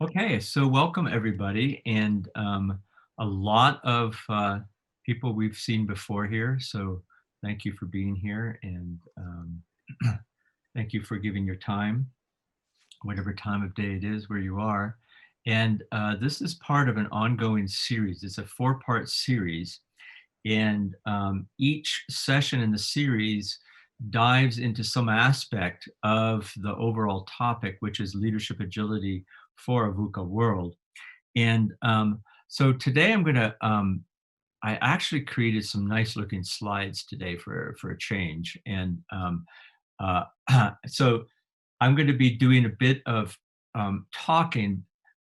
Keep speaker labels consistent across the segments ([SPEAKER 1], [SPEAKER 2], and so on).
[SPEAKER 1] Okay, so welcome everybody, and a lot of people we've seen before here. So thank you for being here, and thank you for giving your time, whatever time of day it is where you are. And this is part of an ongoing series. It's a four-part series, and each session in the series dives into some aspect of the overall topic, which is leadership agility for a VUCA world. And so today I actually created some nice looking slides today for a change. And uh, so I'm going to be doing a bit of talking,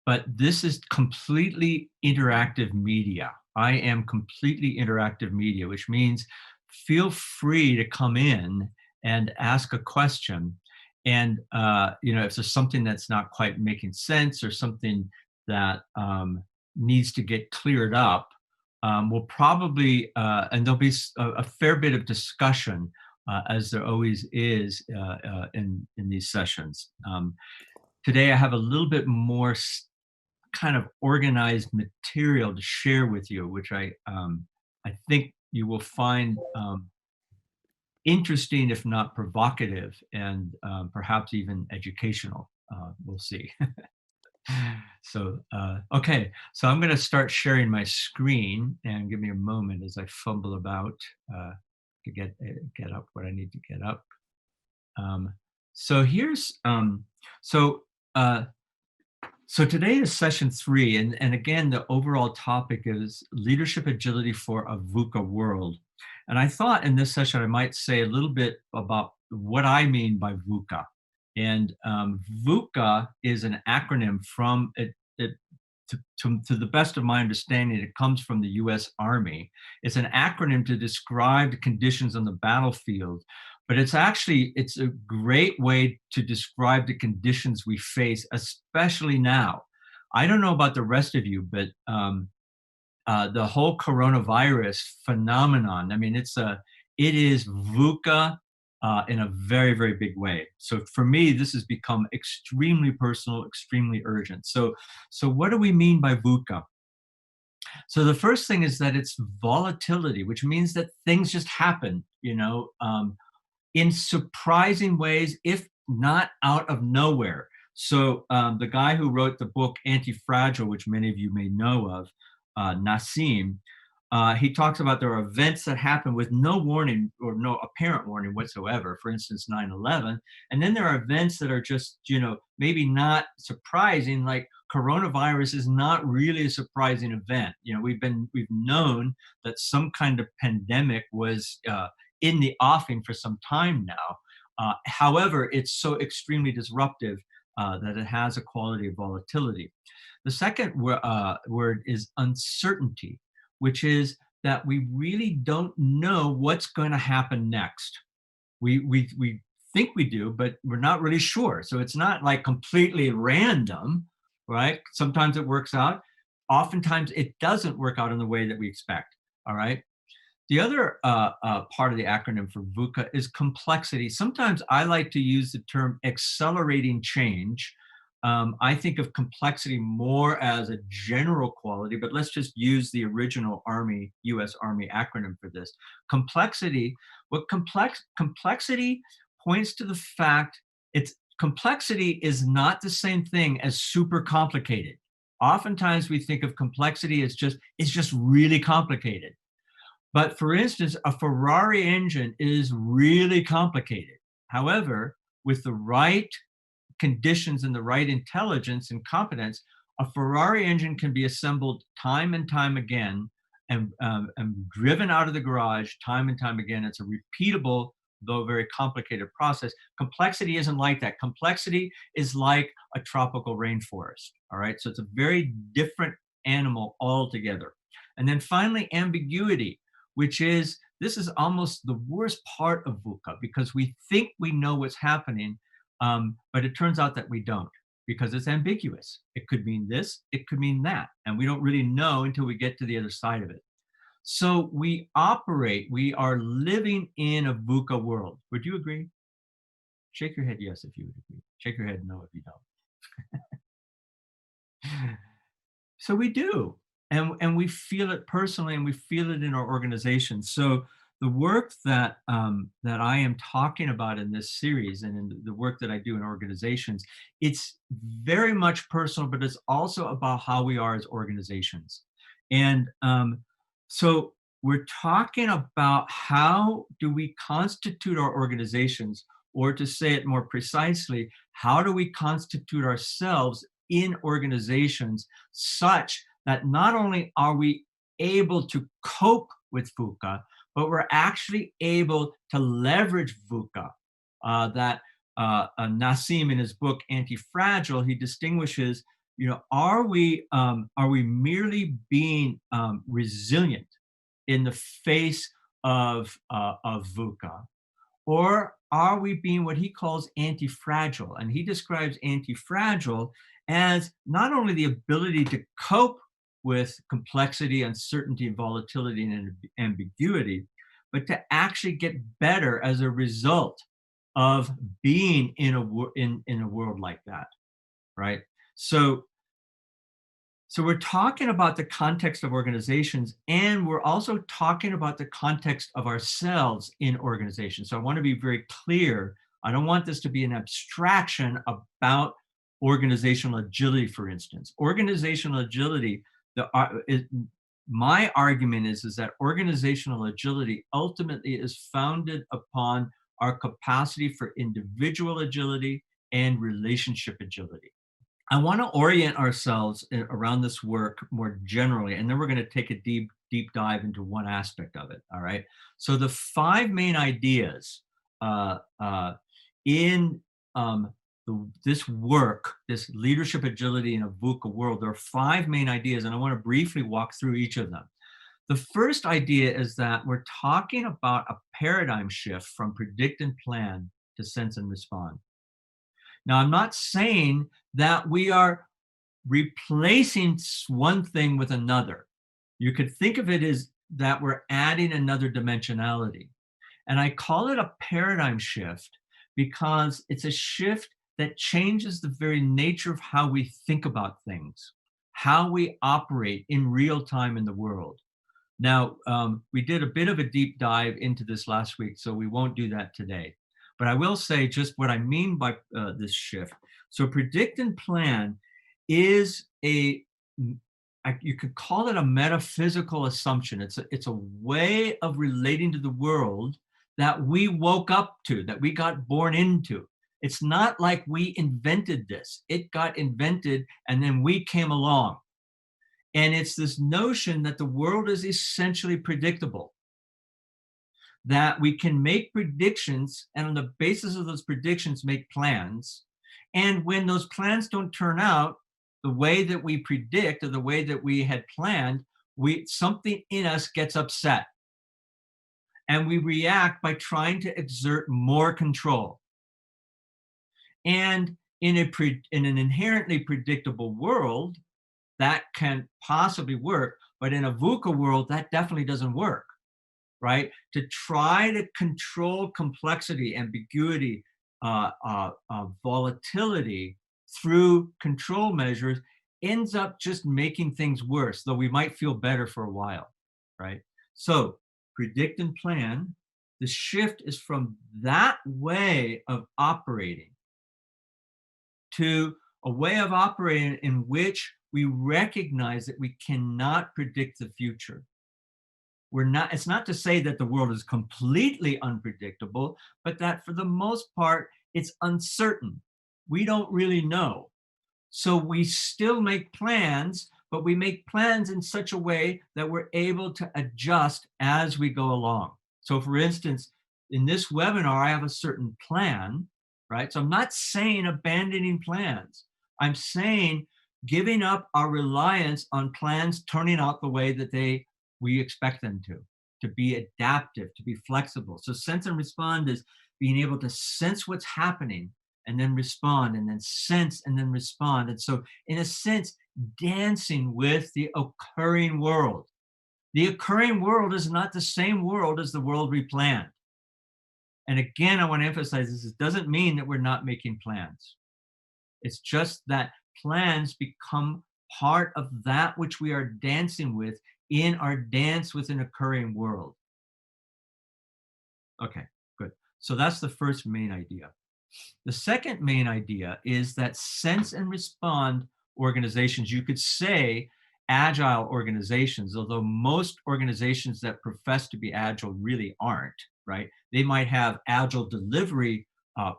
[SPEAKER 1] but this is completely interactive media. I am completely interactive media, which means feel free to come in and ask a question. And if there's something that's not quite making sense or something that needs to get cleared up, we'll probably and there'll be a fair bit of discussion as there always is in these sessions. Today, I have a little bit more kind of organized material to share with you, which I think you will find interesting, if not provocative, and perhaps even educational. We'll see. So, okay, so I'm going to start sharing my screen, and give me a moment as I fumble about to get up what I need to get up. Um, so here's so uh, so today is session 3, and again the overall topic is leadership agility for a VUCA world. And I thought in this session I might say a little bit about what I mean by VUCA. And VUCA is an acronym from it to the best of my understanding, it comes from the US Army. It's an acronym to describe the conditions on the battlefield, but it's a great way to describe the conditions we face, especially now. I don't know about the rest of you, but the whole coronavirus phenomenon, I mean, it is VUCA in a very, very big way. So for me, this has become extremely personal, extremely urgent. So what do we mean by VUCA? So the first thing is that it's volatility, which means that things just happen, in surprising ways, if not out of nowhere. So the guy who wrote the book Anti-Fragile, which many of you may know of, Nassim, he talks about there are events that happen with no warning or no apparent warning whatsoever, for instance, 9/11. And then there are events that are just, maybe not surprising, like coronavirus is not really a surprising event. We've known that some kind of pandemic was in the offing for some time now. However, it's so extremely disruptive that it has a quality of volatility. The second word is uncertainty, which is that we really don't know what's going to happen next. We think we do, but we're not really sure. So it's not like completely random, right? Sometimes it works out. Oftentimes it doesn't work out in the way that we expect. All right. The other part of the acronym for VUCA is complexity. Sometimes I like to use the term accelerating change. I think of complexity more as a general quality, but let's just use the original US Army acronym for this. Complexity points to the fact complexity is not the same thing as super complicated. Oftentimes we think of complexity as it's just really complicated. But for instance, a Ferrari engine is really complicated. However, with the right conditions and the right intelligence and competence, a Ferrari engine can be assembled time and time again and driven out of the garage time and time again. It's a repeatable, though very complicated process. Complexity isn't like that. Complexity is like a tropical rainforest. All right. So it's a very different animal altogether. And then finally, ambiguity, which is this is almost the worst part of VUCA because we think we know what's happening, but it turns out that we don't because it's ambiguous. It could mean this, it could mean that, and we don't really know until we get to the other side of it. So we are living in a VUCA world. Would you agree? Shake your head yes if you would agree. Shake your head no if you don't. So we do, and we feel it personally, and we feel it in our organization. So the work that that I am talking about in this series, and in the work that I do in organizations, it's very much personal, but it's also about how we are as organizations. And so we're talking about how do we constitute our organizations, or to say it more precisely, how do we constitute ourselves in organizations such that not only are we able to cope with VUCA, but we're actually able to leverage VUCA. That Nassim, in his book Anti-Fragile, he distinguishes, are we merely being resilient in the face of VUCA, or are we being what he calls anti-fragile? And he describes anti-fragile as not only the ability to cope with complexity, uncertainty, volatility, and ambiguity, but to actually get better as a result of being in a world like that, right? So we're talking about the context of organizations, and we're also talking about the context of ourselves in organizations. So I want to be very clear. I don't want this to be an abstraction about organizational agility, for instance. Organizational agility, my argument is that organizational agility ultimately is founded upon our capacity for individual agility and relationship agility. I want to orient ourselves around this work more generally, and then we're going to take a deep dive into one aspect of it. All right. So the five main ideas uh, uh, in this work, this leadership agility in a VUCA world, there are five main ideas, and I want to briefly walk through each of them. The first idea is that we're talking about a paradigm shift from predict and plan to sense and respond. Now, I'm not saying that we are replacing one thing with another. You could think of it as that we're adding another dimensionality. And I call it a paradigm shift because it's a shift that changes the very nature of how we think about things, how we operate in real time in the world. Now, we did a bit of a deep dive into this last week, so we won't do that today. But I will say just what I mean by this shift. So predict and plan is you could call it a metaphysical assumption. It's a way of relating to the world that we woke up to, that we got born into. It's not like we invented this. It got invented and then we came along. And it's this notion that the world is essentially predictable, that we can make predictions, and on the basis of those predictions, make plans. And when those plans don't turn out the way that we predict or the way that we had planned, something in us gets upset. And we react by trying to exert more control. And in an inherently predictable world, that can possibly work, but in a VUCA world, that definitely doesn't work, right? To try to control complexity, ambiguity, volatility through control measures ends up just making things worse, though we might feel better for a while, right? So predict and plan, the shift is from that way of operating to a way of operating in which we recognize that we cannot predict the future. It's not to say that the world is completely unpredictable, but that for the most part, it's uncertain. We don't really know. So we still make plans, but we make plans in such a way that we're able to adjust as we go along. So for instance, in this webinar, I have a certain plan, right? So I'm not saying abandoning plans. I'm saying giving up our reliance on plans turning out the way that we expect them to be adaptive, to be flexible. So sense and respond is being able to sense what's happening and then respond, and then sense and then respond. And so in a sense, dancing with the occurring world. The occurring world is not the same world as the world we planned. And again, I want to emphasize this. It doesn't mean that we're not making plans. It's just that plans become part of that which we are dancing with in our dance with an occurring world. Okay, good. So that's the first main idea. The second main idea is that sense and respond organizations, you could say agile organizations, although most organizations that profess to be agile really aren't, right? They might have agile delivery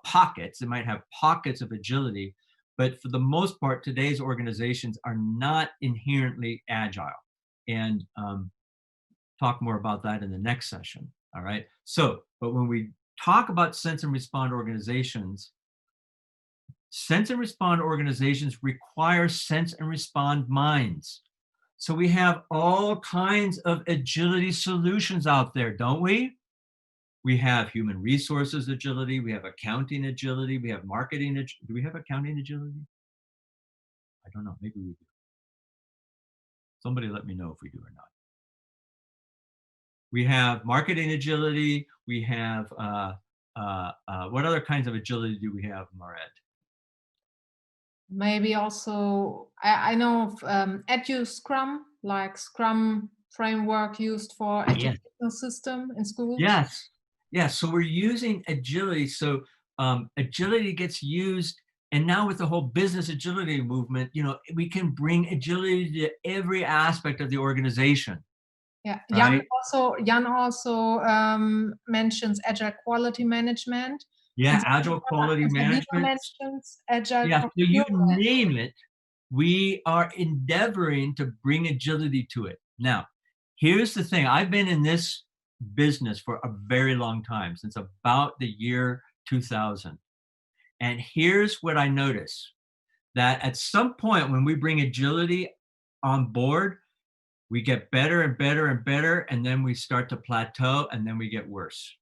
[SPEAKER 1] pockets, they might have pockets of agility, but for the most part, today's organizations are not inherently agile. And talk more about that in the next session, all right? So, but when we talk about sense and respond organizations, sense and respond organizations require sense and respond minds. So we have all kinds of agility solutions out there, don't we? We have human resources agility, we have accounting agility, we have marketing. Do we have accounting agility? I don't know, maybe we do. Somebody let me know if we do or not. We have marketing agility, we have, what other kinds of agility do we have, Maret?
[SPEAKER 2] Maybe also, I know of Edu Scrum, like Scrum framework used for
[SPEAKER 1] Yes.
[SPEAKER 2] educational system in schools.
[SPEAKER 1] Yes. Yes. So we're using agility. So agility gets used, and now with the whole business agility movement, we can bring agility to every aspect of the organization,
[SPEAKER 2] Yeah,
[SPEAKER 1] right?
[SPEAKER 2] Jan also mentions agile quality management, and
[SPEAKER 1] Yeah, agile quality
[SPEAKER 2] Sabina
[SPEAKER 1] management.
[SPEAKER 2] mentions agile
[SPEAKER 1] Yeah, so you
[SPEAKER 2] procurement.
[SPEAKER 1] name it, we are endeavoring to bring agility to it. Now, here's the thing. I've been in this business for a very long time, since about the year 2000. And here's what I notice, that at some point when we bring agility on board, we get better and better and better, and then we start to plateau, and then we get worse.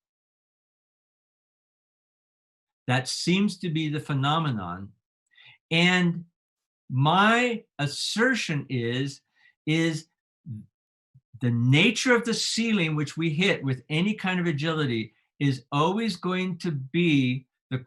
[SPEAKER 1] That seems to be the phenomenon. And my assertion is the nature of the ceiling which we hit with any kind of agility is always going to be the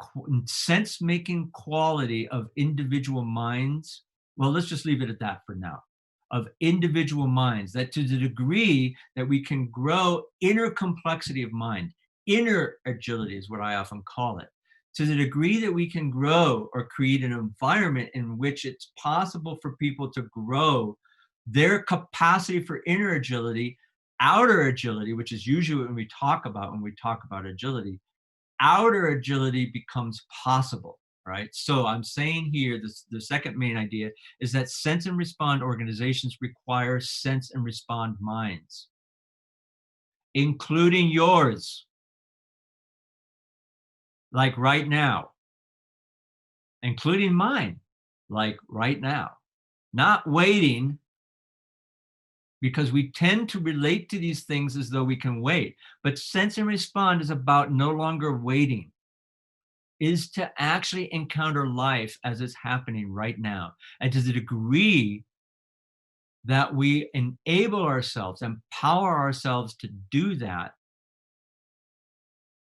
[SPEAKER 1] sense-making quality of individual minds. Well, let's just leave it at that for now. Of individual minds, that to the degree that we can grow inner complexity of mind, inner agility is what I often call it. To the degree that we can grow or create an environment in which it's possible for people to grow their capacity for inner agility, outer agility, which is usually when we talk about agility, outer agility becomes possible, right? So I'm saying here, the second main idea is that sense and respond organizations require sense and respond minds, including yours, like right now, including mine, like right now, not waiting, because we tend to relate to these things as though we can wait. But sense and respond is about no longer waiting, is to actually encounter life as it's happening right now. And to the degree that we enable ourselves, empower ourselves to do that,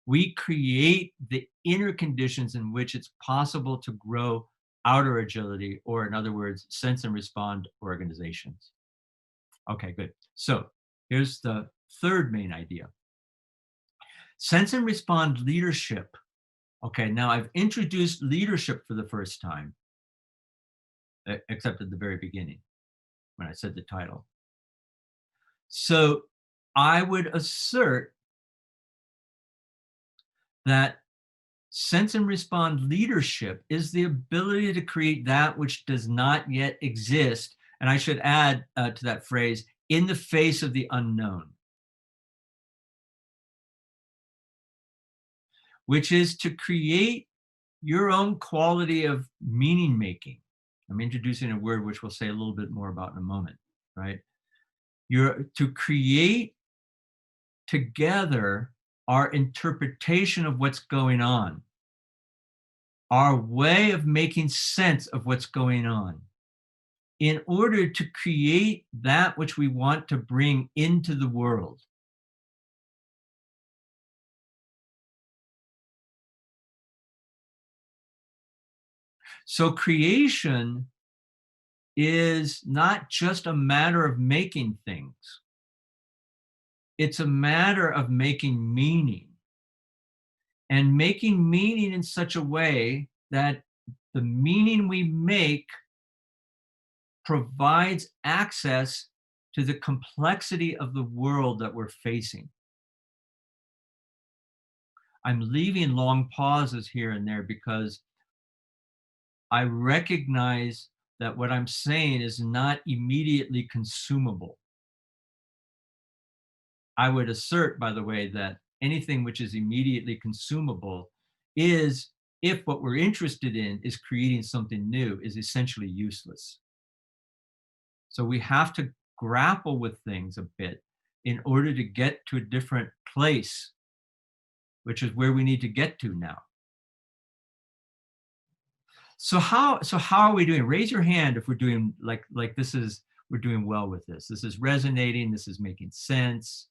[SPEAKER 1] we create the inner conditions in which it's possible to grow outer agility, or in other words, sense and respond organizations. Okay, good. So here's the third main idea. Sense and respond leadership. Okay, now I've introduced leadership for the first time, except at the very beginning when I said the title. So I would assert that sense and respond leadership is the ability to create that which does not yet exist. And I should add to that phrase, in the face of the unknown, which is to create your own quality of meaning making. I'm introducing a word which we'll say a little bit more about in a moment, right? You're to create together our interpretation of what's going on, our way of making sense of what's going on, in order to create that which we want to bring into the world. So creation is not just a matter of making things. It's a matter of making meaning, and making meaning in such a way that the meaning we make provides access to the complexity of the world that we're facing. I'm leaving long pauses here and there because I recognize that what I'm saying is not immediately consumable. I would assert, by the way, that anything which is immediately consumable is, if what we're interested in is creating something new, is essentially useless. So we have to grapple with things a bit in order to get to a different place, which is where we need to get to now. So how are we doing? Raise your hand if we're doing like this is, we're doing well with this. This is resonating, this is making sense.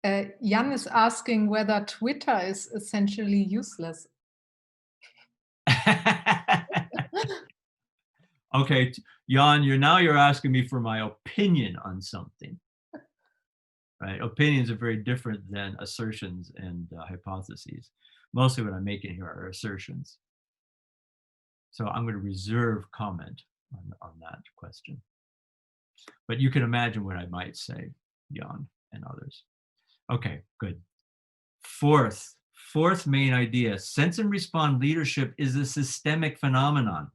[SPEAKER 2] Jan is asking whether Twitter is essentially useless.
[SPEAKER 1] Okay, Jan, you're asking me for my opinion on something, right? Opinions are very different than assertions and hypotheses. Mostly what I'm making here are assertions. So I'm going to reserve comment on that question. But you can imagine what I might say, Jan and others. Okay, good. Fourth main idea, sense and respond leadership is a systemic phenomenon.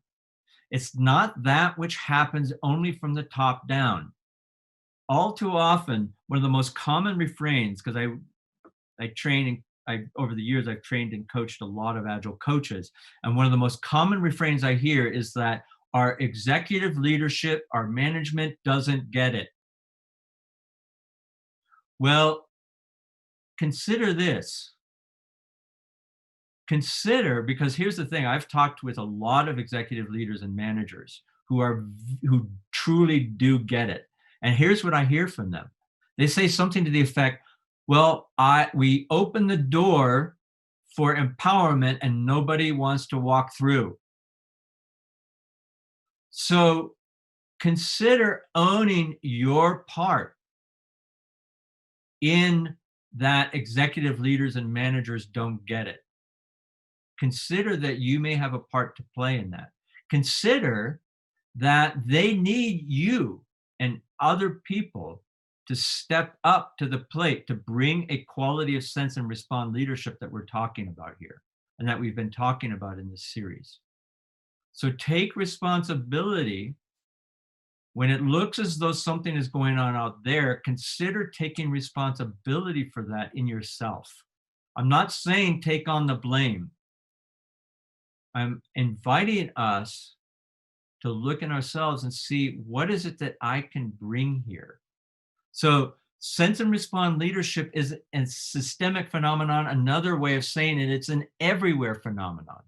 [SPEAKER 1] It's not that which happens only from the top down. All too often, one of the most common refrains, because I train and over the years I've trained and coached a lot of agile coaches, and one of the most common refrains I hear is that our executive leadership, our management doesn't get it. Well, consider this. Consider, because here's the thing, I've talked with a lot of executive leaders and managers who truly do get it. And here's what I hear from them. They say something to the effect, well, we open the door for empowerment and nobody wants to walk through. So consider owning your part in that executive leaders and managers don't get it. Consider that you may have a part to play in that. Consider that they need you and other people to step up to the plate to bring a quality of sense and respond leadership that we're talking about here and that we've been talking about in this series. So take responsibility. When it looks as though something is going on out there, consider taking responsibility for that in yourself. I'm not saying take on the blame. I'm inviting us to look in ourselves and see, what is it that I can bring here? So sense and respond leadership is a systemic phenomenon. Another way of saying it, it's an everywhere phenomenon.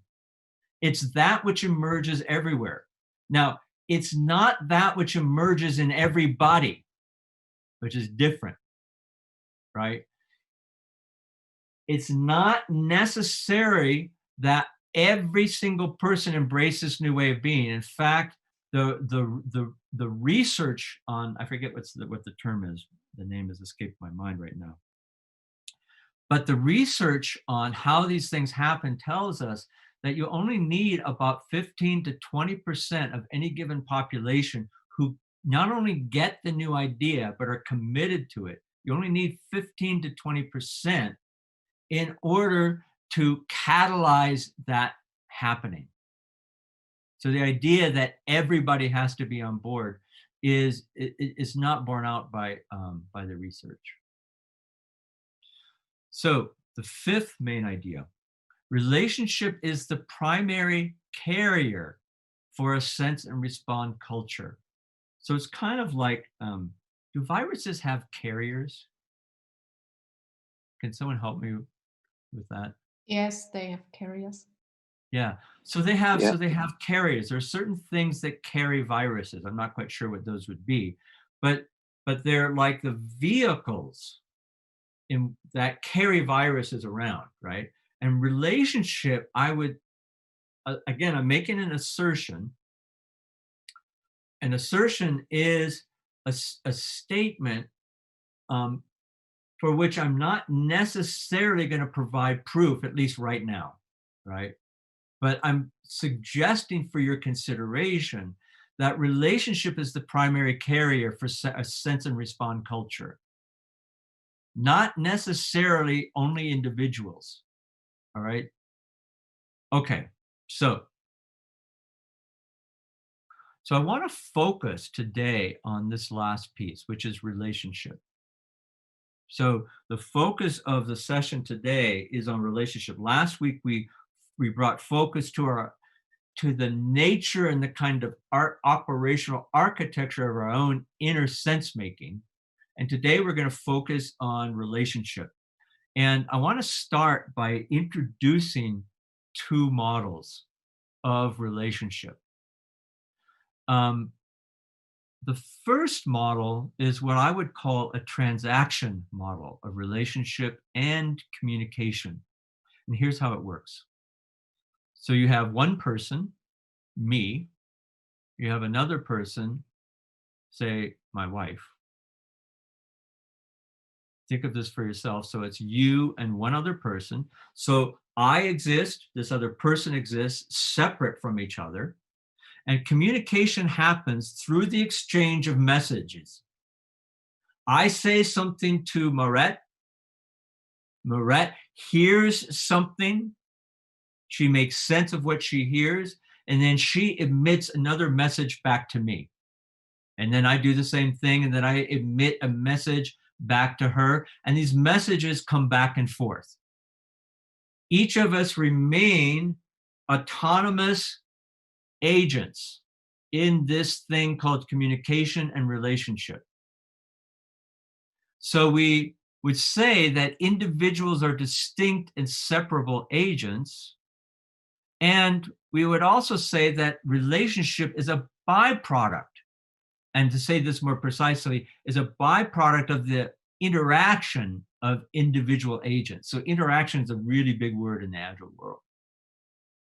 [SPEAKER 1] It's that which emerges everywhere. Now, it's not that which emerges in everybody, which is different, right? It's not necessary that every single person embrace this new way of being. In fact, the research on, I forget what the term is, the name has escaped my mind right now, but the research on how these things happen tells us that you only need about 15 to 20% of any given population who not only get the new idea but are committed to it. You only need 15 to 20% in order to catalyze that happening. So the idea that everybody has to be on board is not borne out by the research. So the fifth main idea, relationship is the primary carrier for a sense and respond culture. So it's kind of like, do viruses have carriers? Can someone help me with that?
[SPEAKER 2] Yes, they have carriers.
[SPEAKER 1] Yeah. So they have carriers. There are certain things that carry viruses. I'm not quite sure what those would be, but they're like the vehicles that carry viruses around, right? And relationship, I would again, I'm making an assertion. An assertion is a statement um, for which I'm not necessarily going to provide proof, at least right now, right? But I'm suggesting for your consideration that relationship is the primary carrier for a sense and respond culture, not necessarily only individuals, all right? Okay, so I want to focus today on this last piece, which is relationship. So the focus of the session today is on relationship. Last week we brought focus to the nature and the kind of operational architecture of our own inner sense making. And today we're going to focus on relationship. And I want to start by introducing two models of relationship. The first model is what I would call a transaction model of relationship and communication. And here's how it works. So you have one person, me, you have another person, say my wife. Think of this for yourself. So it's you and one other person. So I exist, this other person exists separate from each other. And communication happens through the exchange of messages. I say something to Marette. Marette hears something. She makes sense of what she hears, and then she emits another message back to me. And then I do the same thing, and then I emit a message back to her, and these messages come back and forth. Each of us remain autonomous agents in this thing called communication and relationship. So we would say that individuals are distinct and separable agents. And we would also say that relationship is a byproduct. And to say this more precisely, is a byproduct of the interaction of individual agents. So interaction is a really big word in the Agile world.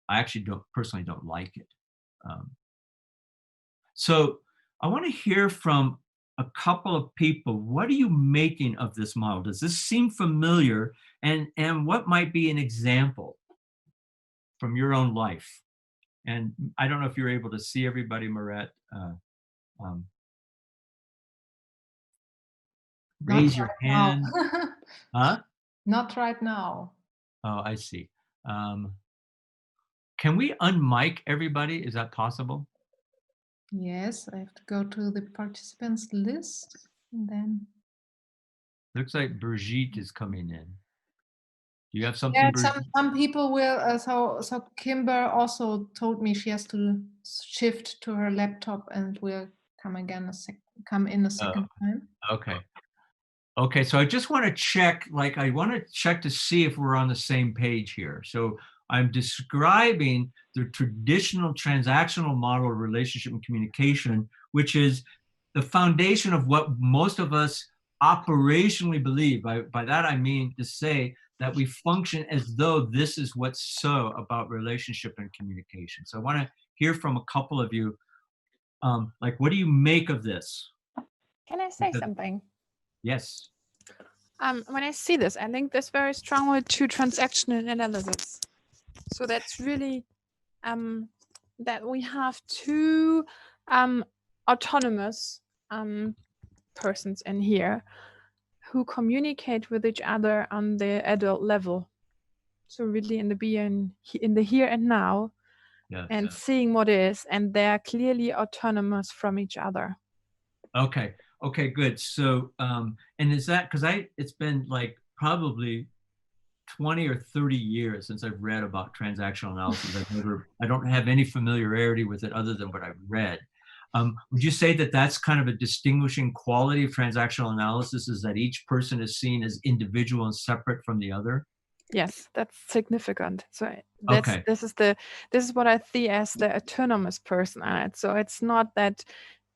[SPEAKER 1] I actually personally don't like it. So I want to hear from a couple of people. What are you making of this model? Does this seem familiar? And what might be an example from your own life? And I don't know if you're able to see everybody, Marette. Raise your hand. Huh?
[SPEAKER 2] Not right now.
[SPEAKER 1] Oh, I see. Can we unmic everybody? Is that possible?
[SPEAKER 2] Yes, I have to go to the participants list and then.
[SPEAKER 1] Looks like Brigitte is coming in. Do you have something,
[SPEAKER 2] Yeah,
[SPEAKER 1] Brigitte?
[SPEAKER 2] some people will. So Kimber also told me she has to shift to her laptop and will come again come in a second time.
[SPEAKER 1] Okay. Okay, so I just want to check, I want to check to see if we're on the same page here. So I'm describing the traditional transactional model of relationship and communication, which is the foundation of what most of us operationally believe. By that, I mean to say that we function as though this is what's so about relationship and communication. So I want to hear from a couple of you, what do you make of this?
[SPEAKER 3] Can I say something?
[SPEAKER 1] Yes.
[SPEAKER 3] When I see this, I link this very strongly to transactional analysis. So that's really that we have two autonomous persons in here who communicate with each other on the adult level. So really in the here and now,
[SPEAKER 1] Yes.
[SPEAKER 3] and seeing what is, and they're clearly autonomous from each other.
[SPEAKER 1] Okay. Okay, good. So, and is that, because it's been probably 20 or 30 years since I've read about transactional analysis. I don't have any familiarity with it other than what I've read. Would you say that that's kind of a distinguishing quality of transactional analysis, is that each person is seen as individual and separate from the other?
[SPEAKER 3] Yes, that's significant. So
[SPEAKER 1] Okay.
[SPEAKER 3] this is what I see as the autonomous person on it. So it's not that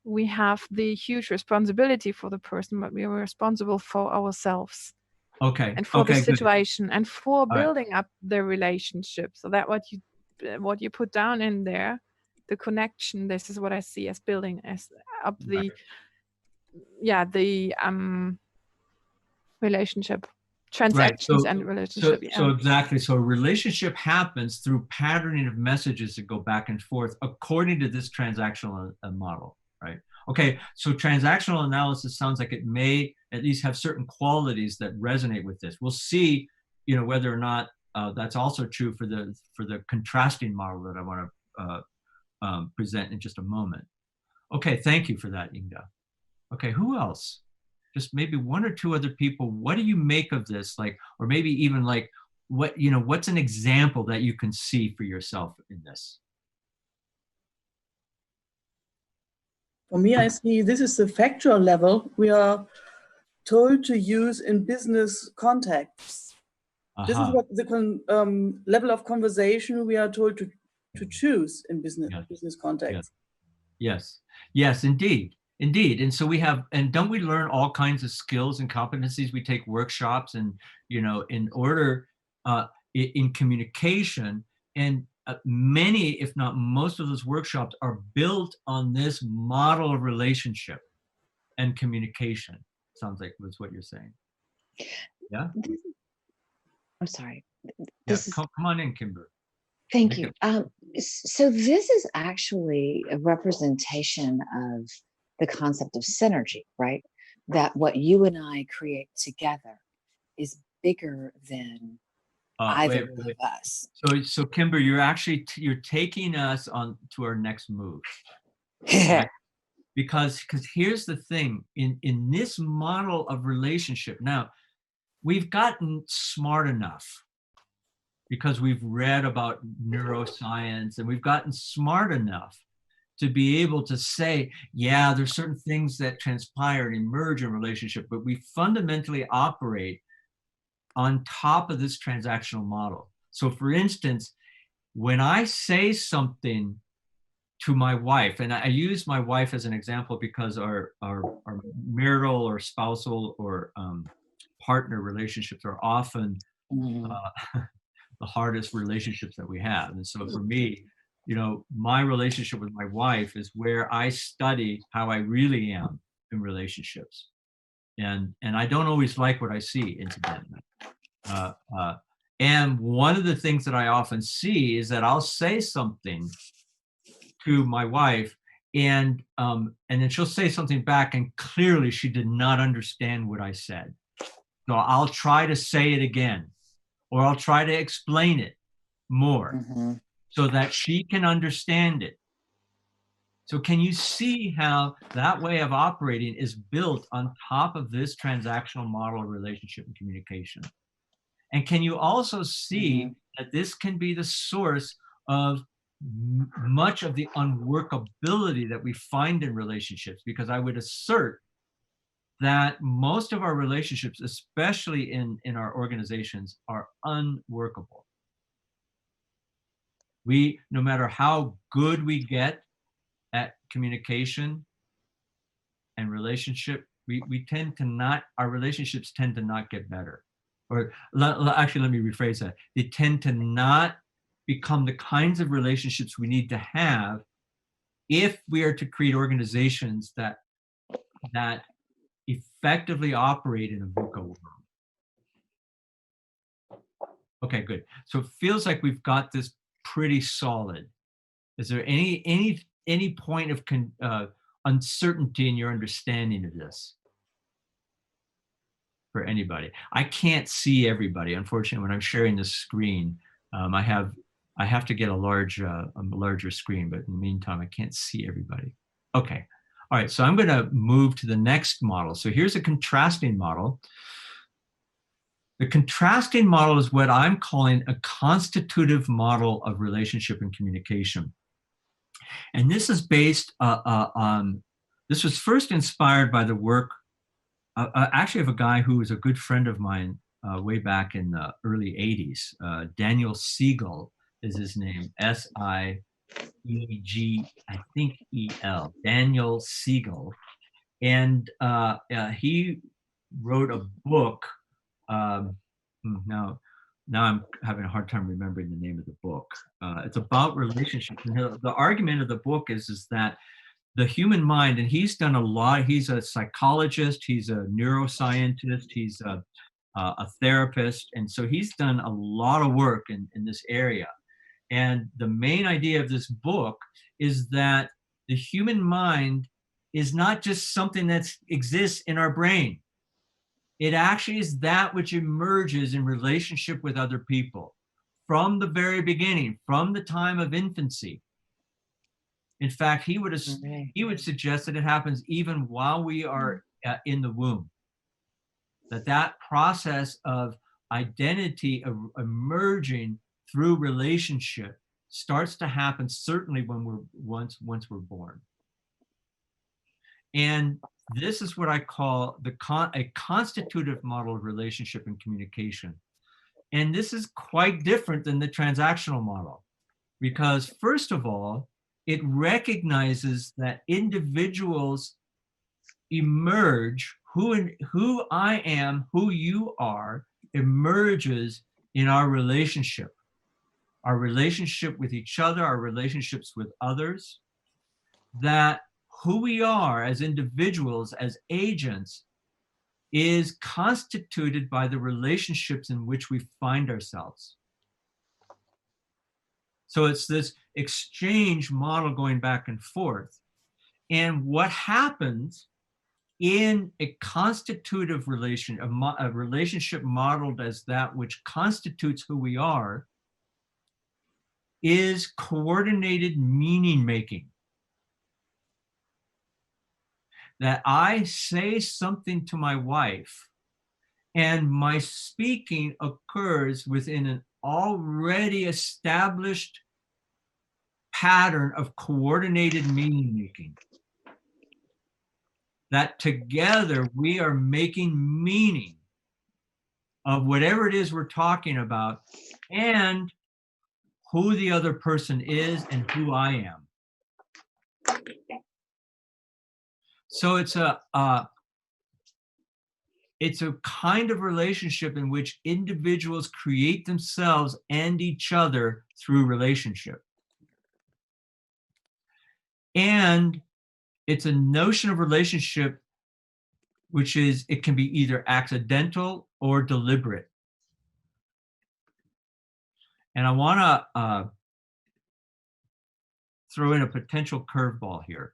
[SPEAKER 3] we have the huge responsibility for the person, but we are responsible for ourselves.
[SPEAKER 1] Okay.
[SPEAKER 3] And for the situation,
[SPEAKER 1] good.
[SPEAKER 3] and for building up the relationship. So that what you what you put down in there, the connection, this is what I see as building as up the relationship, transactions and relationship.
[SPEAKER 1] So exactly. So a relationship happens through patterning of messages that go back and forth according to this transactional model, right? Okay, so transactional analysis sounds like it may at least have certain qualities that resonate with this. We'll see, you know, whether or not that's also true for the contrasting model that I want to present in just a moment. Okay, thank you for that, Inga. Okay, who else? Just maybe one or two other people. What do you make of this? Like, or maybe even like, what, you know, what's an example that you can see for yourself in this?
[SPEAKER 4] For me, I see this is the factual level we are told to use in business contexts. This is what the level of conversation we are told to choose in business contexts.
[SPEAKER 1] Yes, yes, indeed. Indeed. And so we have, and don't we learn all kinds of skills and competencies? We take workshops and, you know, in order, in communication, and many, if not most of those workshops are built on this model of relationship and communication. Sounds like that's what you're saying. Yeah?
[SPEAKER 5] I'm sorry.
[SPEAKER 1] Come on in, Kimber.
[SPEAKER 5] Thank you. So this is actually a representation of the concept of synergy, right? That what you and I create together is bigger than either of us.
[SPEAKER 1] So Kimber, you're actually you're taking us on to our next move.
[SPEAKER 5] Right?
[SPEAKER 1] because here's the thing, in this model of relationship, now we've gotten smart enough because we've read about neuroscience, and we've gotten smart enough to be able to say, yeah, there's certain things that transpire and emerge in relationship, but we fundamentally operate on top of this transactional model. So for instance, when I say something to my wife, and I use my wife as an example because our marital or spousal or partner relationships are often the hardest relationships that we have. And so for me, you know, my relationship with my wife is where I study how I really am in relationships. And I don't always like what I see, incidentally. And one of the things that I often see is that I'll say something to my wife, and then she'll say something back, and clearly she did not understand what I said. So I'll try to say it again, or I'll try to explain it more. So that she can understand it. So can you see how that way of operating is built on top of this transactional model of relationship and communication? And can you also see that this can be the source of much of the unworkability that we find in relationships? Because I would assert that most of our relationships, especially in our organizations, are unworkable. No matter how good we get at communication and relationship, we tend to not, our relationships tend to not get better. Or actually, let me rephrase that. They tend to not become the kinds of relationships we need to have if we are to create organizations that effectively operate in a VUCA world. Okay, good. So it feels like we've got this pretty solid. Is there any point of uncertainty in your understanding of this for anybody? I can't see everybody, unfortunately. When I'm sharing this screen, I have to get a larger screen, but in the meantime, I can't see everybody. Okay, all right. So I'm going to move to the next model. So here's a contrasting model. The contrasting model is what I'm calling a constitutive model of relationship and communication. And this is based on, this was first inspired by the work actually of a guy who was a good friend of mine way back in the early 80s. Daniel Siegel is his name, S-I-E-G, I think E-L, Daniel Siegel. And he wrote a book. Now, now I'm having a hard time remembering the name of the book. It's about relationships. And the argument of the book is that the human mind, and he's done a lot, he's a psychologist, he's a neuroscientist, he's a therapist, and so he's done a lot of work in this area. And the main idea of this book is that the human mind is not just something that exists in our brain. It actually is that which emerges in relationship with other people from the very beginning, from the time of infancy. In fact, he would suggest that it happens even while we are in the womb. That process of identity emerging through relationship starts to happen certainly when once we're born. And this is what I call a constitutive model of relationship and communication. And this is quite different than the transactional model, because first of all, it recognizes that individuals emerge, who I am, who you are, emerges in our relationship with each other, our relationships with others, that who we are as individuals, as agents, is constituted by the relationships in which we find ourselves. So it's this exchange model going back and forth. And what happens in a constitutive relation, a relationship modeled as that which constitutes who we are, is coordinated meaning making. That I say something to my wife and my speaking occurs within an already established pattern of coordinated meaning making. That together we are making meaning of whatever it is we're talking about and who the other person is and who I am. So it's a kind of relationship in which individuals create themselves and each other through relationship. And it's a notion of relationship which is, it can be either accidental or deliberate. And I want to throw in a potential curveball here.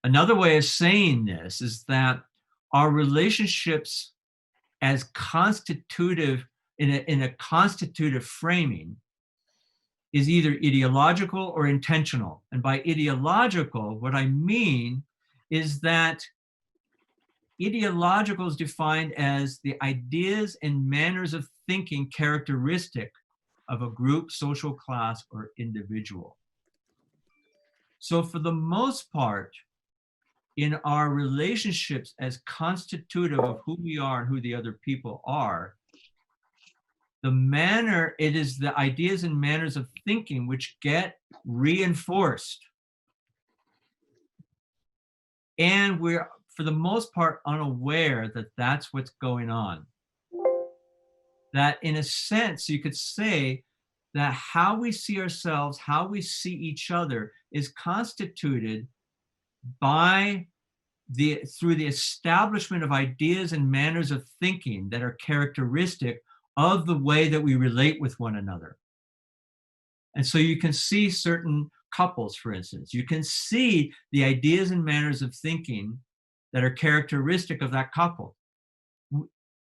[SPEAKER 1] Another way of saying this is that our relationships as constitutive, in a constitutive framing, is either ideological or intentional. And by ideological, what I mean is that ideological is defined as the ideas and manners of thinking characteristic of a group, social class, or individual. So for the most part, in our relationships as constitutive of who we are and who the other people are, the manner, it is the ideas and manners of thinking which get reinforced. And we're, for the most part, unaware that that's what's going on. That in a sense, you could say that how we see ourselves, how we see each other is constituted by through the establishment of ideas and manners of thinking that are characteristic of the way that we relate with one another. And so you can see certain couples, for instance, you can see the ideas and manners of thinking that are characteristic of that couple.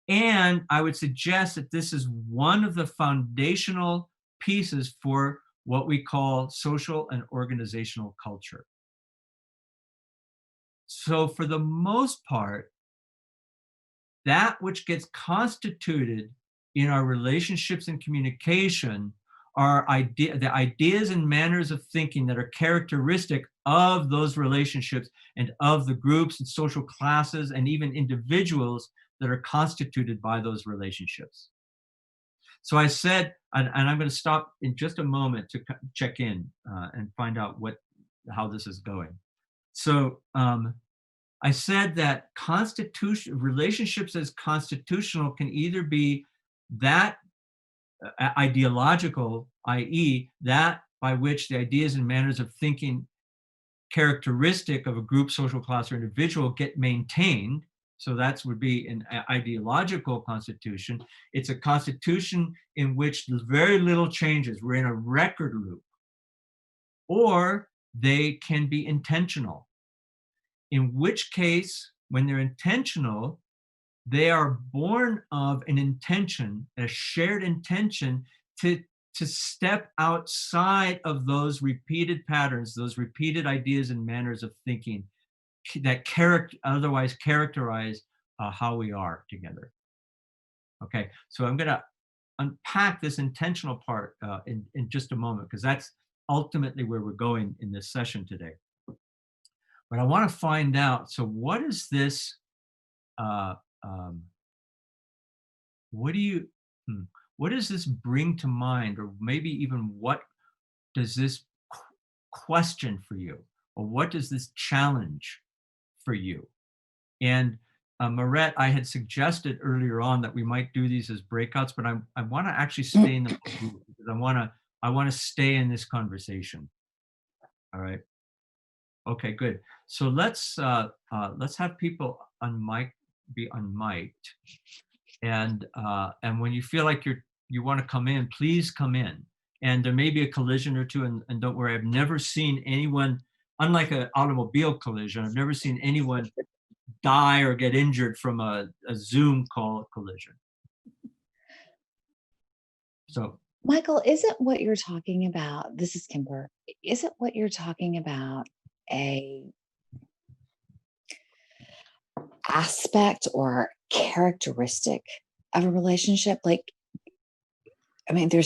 [SPEAKER 1] And I would suggest that this is one of the foundational pieces for what we call social and organizational culture. So for the most part, that which gets constituted in our relationships and communication are the ideas and manners of thinking that are characteristic of those relationships and of the groups and social classes and even individuals that are constituted by those relationships. So I said, and I'm going to stop in just a moment to check in and find out how this is going. So I said that relationships as constitutional can either be that ideological, i.e., that by which the ideas and manners of thinking characteristic of a group, social class, or individual get maintained. So that would be an ideological constitution. It's a constitution in which very little changes. We're in a record loop. Or they can be intentional. In which case, when they're intentional, they are born of an intention, a shared intention to step outside of those repeated patterns, those repeated ideas and manners of thinking that otherwise characterize how we are together. Okay, so I'm going to unpack this intentional part in just a moment, because that's ultimately where we're going in this session today. But I want to find out, so what is this, what does this bring to mind, or maybe even what does this question for you, or what does this challenge for you? And Marette, I had suggested earlier on that we might do these as breakouts, but I want to actually stay in the group, because I want to stay in this conversation. All right. Okay, good. So let's have people be unmiked, and when you feel like you want to come in, please come in. And there may be a collision or two, and don't worry, I've never seen anyone, unlike an automobile collision, I've never seen anyone die or get injured from a Zoom call collision. So,
[SPEAKER 5] Michael, isn't what you're talking about, this is Kimber, isn't what you're talking about a aspect or characteristic of a relationship? Like, I mean, the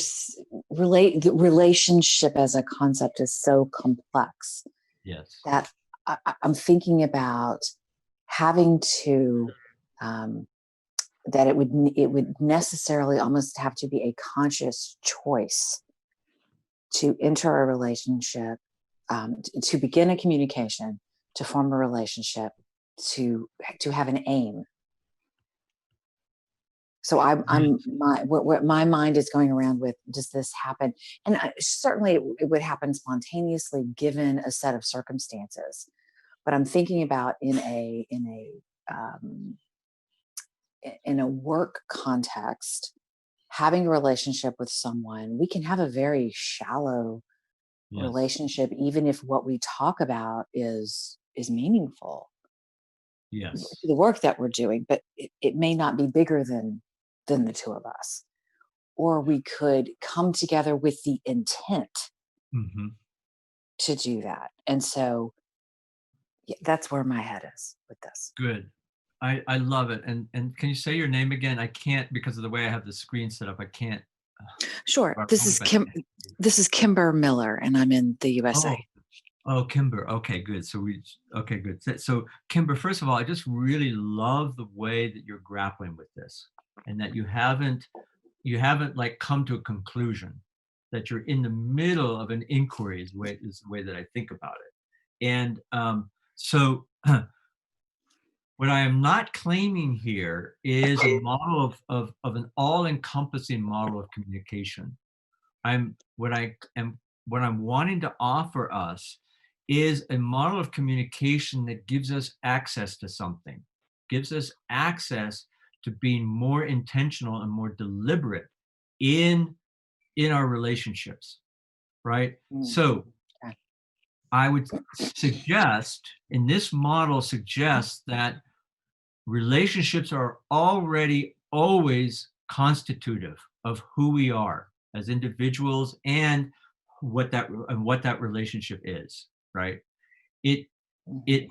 [SPEAKER 5] relationship as a concept is so complex.
[SPEAKER 1] yes.
[SPEAKER 5] That I'm thinking about having to, that it would necessarily almost have to be a conscious choice to enter a relationship, to begin a communication, to form a relationship, to have an aim. So what my mind is going around with, does this happen? And certainly it would happen spontaneously given a set of circumstances. But I'm thinking about in a work context, having a relationship with someone, we can have a very shallow relationship, even if what we talk about is meaningful.
[SPEAKER 1] Yes.
[SPEAKER 5] The work that we're doing, but it may not be bigger than the two of us. Or we could come together with the intent to do that. And so that's where my head is with this.
[SPEAKER 1] Good. I love it. And can you say your name again? I can't, because of the way I have the screen set up, I can't.
[SPEAKER 5] Sure. This is Kimber Miller, and I'm in the USA.
[SPEAKER 1] Oh, Kimber. Okay, good. Okay, good. So Kimber, first of all, I just really love the way that you're grappling with this, and that you haven't like come to a conclusion, that you're in the middle of an inquiry is the way that I think about it. And so what I am not claiming here is a model of an all-encompassing model of communication. What I'm wanting to offer us is a model of communication that gives us access to something, gives us access to being more intentional and more deliberate in our relationships, right? So I would suggest, in this model suggests that relationships are already always constitutive of who we are as individuals and what that relationship is, right? It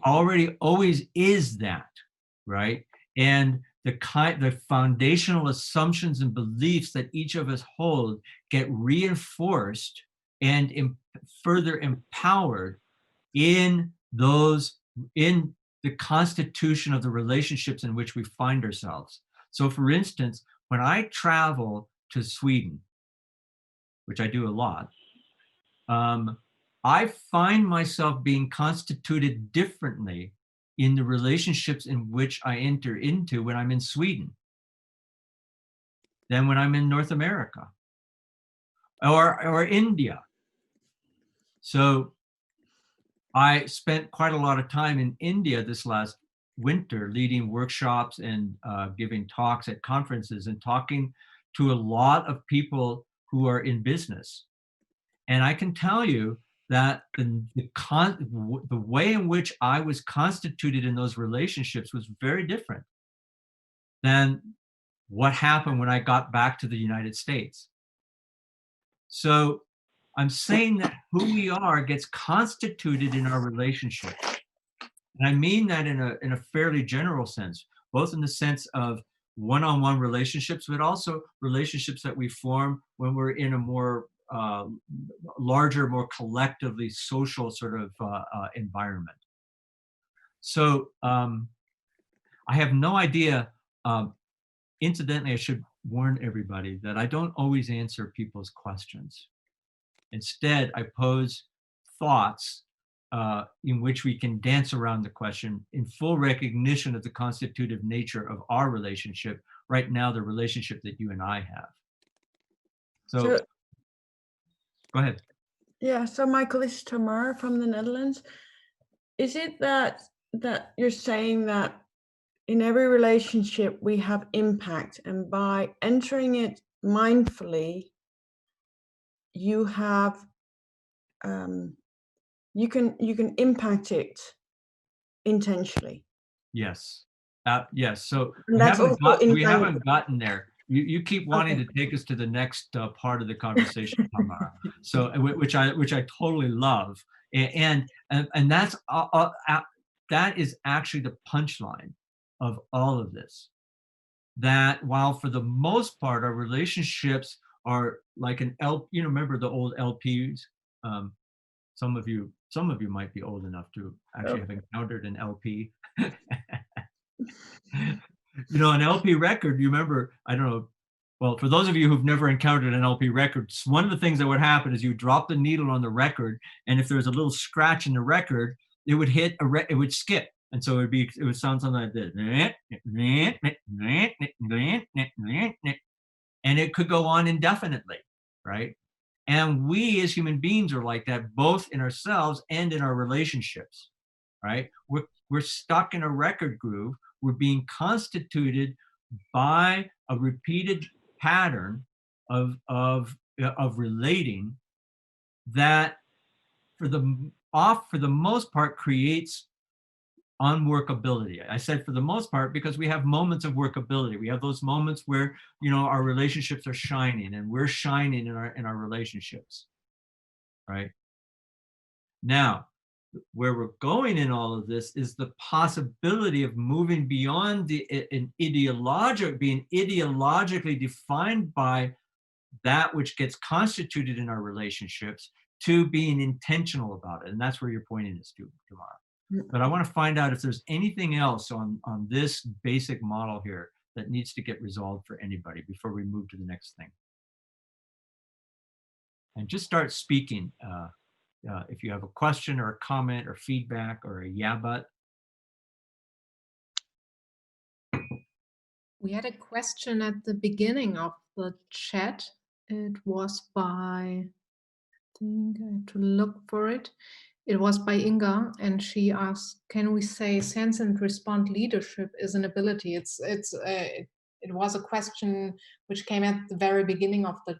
[SPEAKER 1] already always is that, right? And the foundational assumptions and beliefs that each of us hold get reinforced and further empowered in the constitution of the relationships in which we find ourselves. So for instance, when I travel to Sweden, which I do a lot, I find myself being constituted differently in the relationships in which I enter into when I'm in Sweden than when I'm in North America. or India. So I spent quite a lot of time in India this last winter, leading workshops and giving talks at conferences and talking to a lot of people who are in business. And I can tell you that the way in which I was constituted in those relationships was very different than what happened when I got back to the United States. So I'm saying that who we are gets constituted in our relationship. And I mean that in a fairly general sense, both in the sense of one-on-one relationships, but also relationships that we form when we're in a more larger, more collectively social sort of environment. So I have no idea. Incidentally, I should warn everybody that I don't always answer people's questions. Instead, I pose thoughts in which we can dance around the question in full recognition of the constitutive nature of our relationship, right now, the relationship that you and I have. So go ahead.
[SPEAKER 6] Yeah, so Michael, this is Tamara from the Netherlands. Is it that you're saying that in every relationship we have impact, and by entering it mindfully, you have you can impact it intentionally?
[SPEAKER 1] Yes. Yes. So
[SPEAKER 6] And
[SPEAKER 1] we
[SPEAKER 6] that's
[SPEAKER 1] haven't
[SPEAKER 6] also in
[SPEAKER 1] haven't gotten there. You keep wanting to take us to the next part of the conversation, Tamara. So which I totally love, and that's that is actually the punchline of all of this. That while for the most part our relationships are like an LP, you know, remember the old LPs? Some of you might be old enough to actually have encountered an LP. You know, an LP record, you remember, I don't know, well, for those of you who've never encountered an LP record, one of the things that would happen is you drop the needle on the record, and if there was a little scratch in the record, it would hit it would skip. And so it would sound something like this. And it could go on indefinitely, right? And we as human beings are like that, both in ourselves and in our relationships, right? We're stuck in a record groove. We're being constituted by a repeated pattern of relating that for the most part creates unworkability. I said for the most part because we have moments of workability. We have those moments where, you know, our relationships are shining and we're shining in our relationships, right? Now, where we're going in all of this is the possibility of moving beyond being ideologically defined by that which gets constituted in our relationships to being intentional about it. And that's where you're pointing us to, Tamara. But I want to find out if there's anything else on this basic model here that needs to get resolved for anybody before we move to the next thing. And just start speaking. If you have a question or a comment or feedback or a yeah, but.
[SPEAKER 2] We had a question at the beginning of the chat. It was by, I think I have to look for it. It was by Inga, and she asked, "Can we say sense and respond leadership is an ability?" It was a question which came at the very beginning of the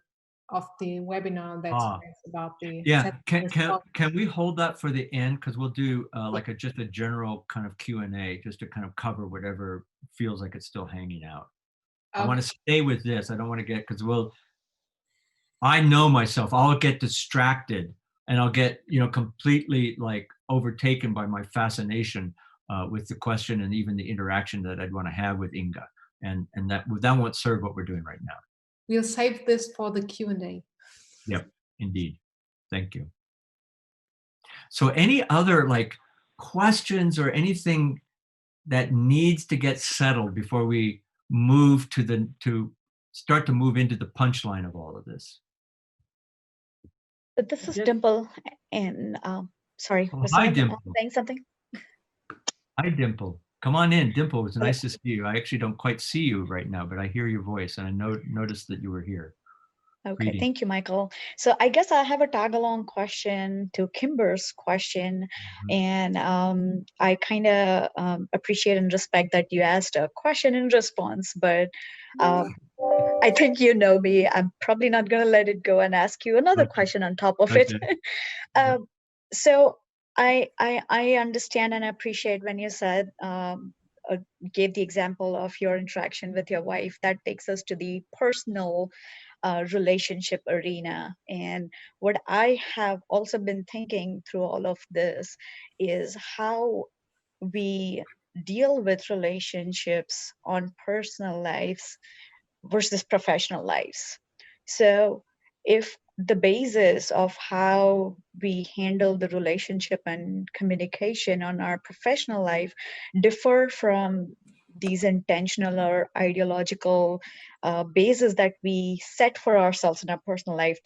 [SPEAKER 2] webinar. That's about the
[SPEAKER 1] Can we hold that for the end, because we'll do like just a general kind of Q&A just to kind of cover whatever feels like it's still hanging out. Okay. I want to stay with this. I don't want to get, because I know myself, I'll get distracted and I'll get, you know, completely like overtaken by my fascination with the question and even the interaction that I'd want to have with Inga, and that won't serve what we're doing right now.
[SPEAKER 2] We'll save this for the Q&A.
[SPEAKER 1] Yep, indeed. Thank you. So any other like questions or anything that needs to get settled before we move to start to move into the punchline of all of this?
[SPEAKER 7] This is Dimple, and sorry,
[SPEAKER 1] oh, hi, Dimple.
[SPEAKER 7] Saying something?
[SPEAKER 1] Hi, Dimple. Come on in, Dimple. It was nice to see you. I actually don't quite see you right now, but I hear your voice, and I noticed that you were here.
[SPEAKER 7] Okay,
[SPEAKER 1] Reading.
[SPEAKER 7] thank you, Michael. So I guess I have a tag-along question to Kimber's question, and I kind of appreciate and respect that you asked a question in response, but I think you know me. I'm probably not going to let it go and ask you another question on top of it. So I understand and appreciate when you said, gave the example of your interaction with your wife. That takes us to the personal relationship arena. And what I have also been thinking through all of this is how we deal with relationships on personal lives versus professional lives. So if the basis of how we handle the relationship and communication on our professional life differ from these intentional or ideological bases that we set for ourselves in our personal life,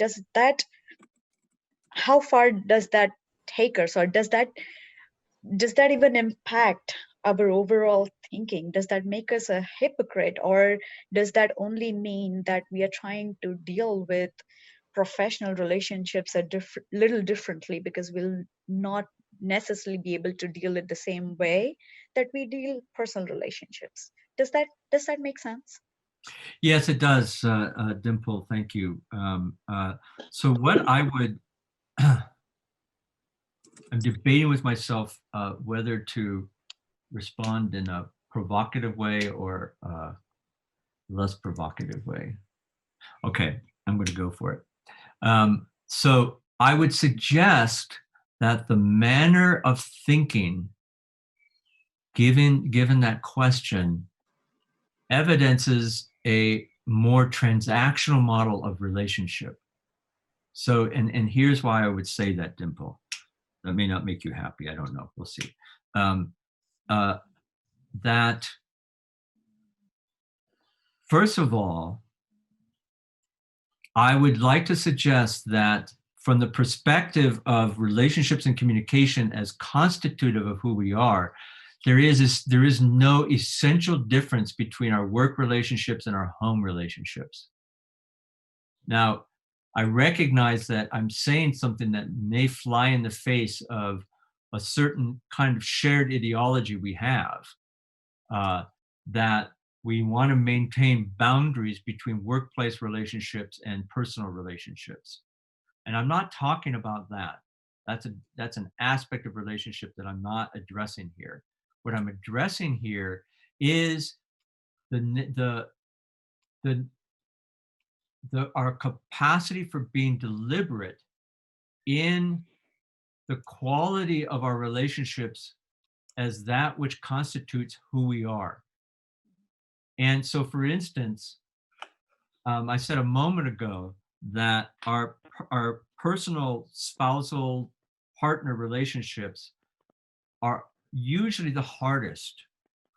[SPEAKER 7] how far does that take us, or does that even impact our overall thinking? Does that make us a hypocrite, or does that only mean that we are trying to deal with professional relationships a little differently, because we'll not necessarily be able to deal it the same way that we deal personal relationships? Does that make sense?
[SPEAKER 1] Yes, it does, Dimple. Thank you. So what I would, I'm debating with myself whether to respond in a provocative way or less provocative way. Okay, I'm going to go for it. So I would suggest that the manner of thinking, given that question, evidences a more transactional model of relationship. So, and here's why I would say that, Dimple. That may not make you happy. I don't know. We'll see. That first of all, I would like to suggest that from the perspective of relationships and communication as constitutive of who we are, there is no essential difference between our work relationships and our home relationships. Now, I recognize that I'm saying something that may fly in the face of a certain kind of shared ideology we have, that we want to maintain boundaries between workplace relationships and personal relationships. And I'm not talking about that. That's an aspect of relationship that I'm not addressing here. What I'm addressing here is our capacity for being deliberate in the quality of our relationships as that which constitutes who we are. And so, for instance, I said a moment ago that our personal spousal partner relationships are usually the hardest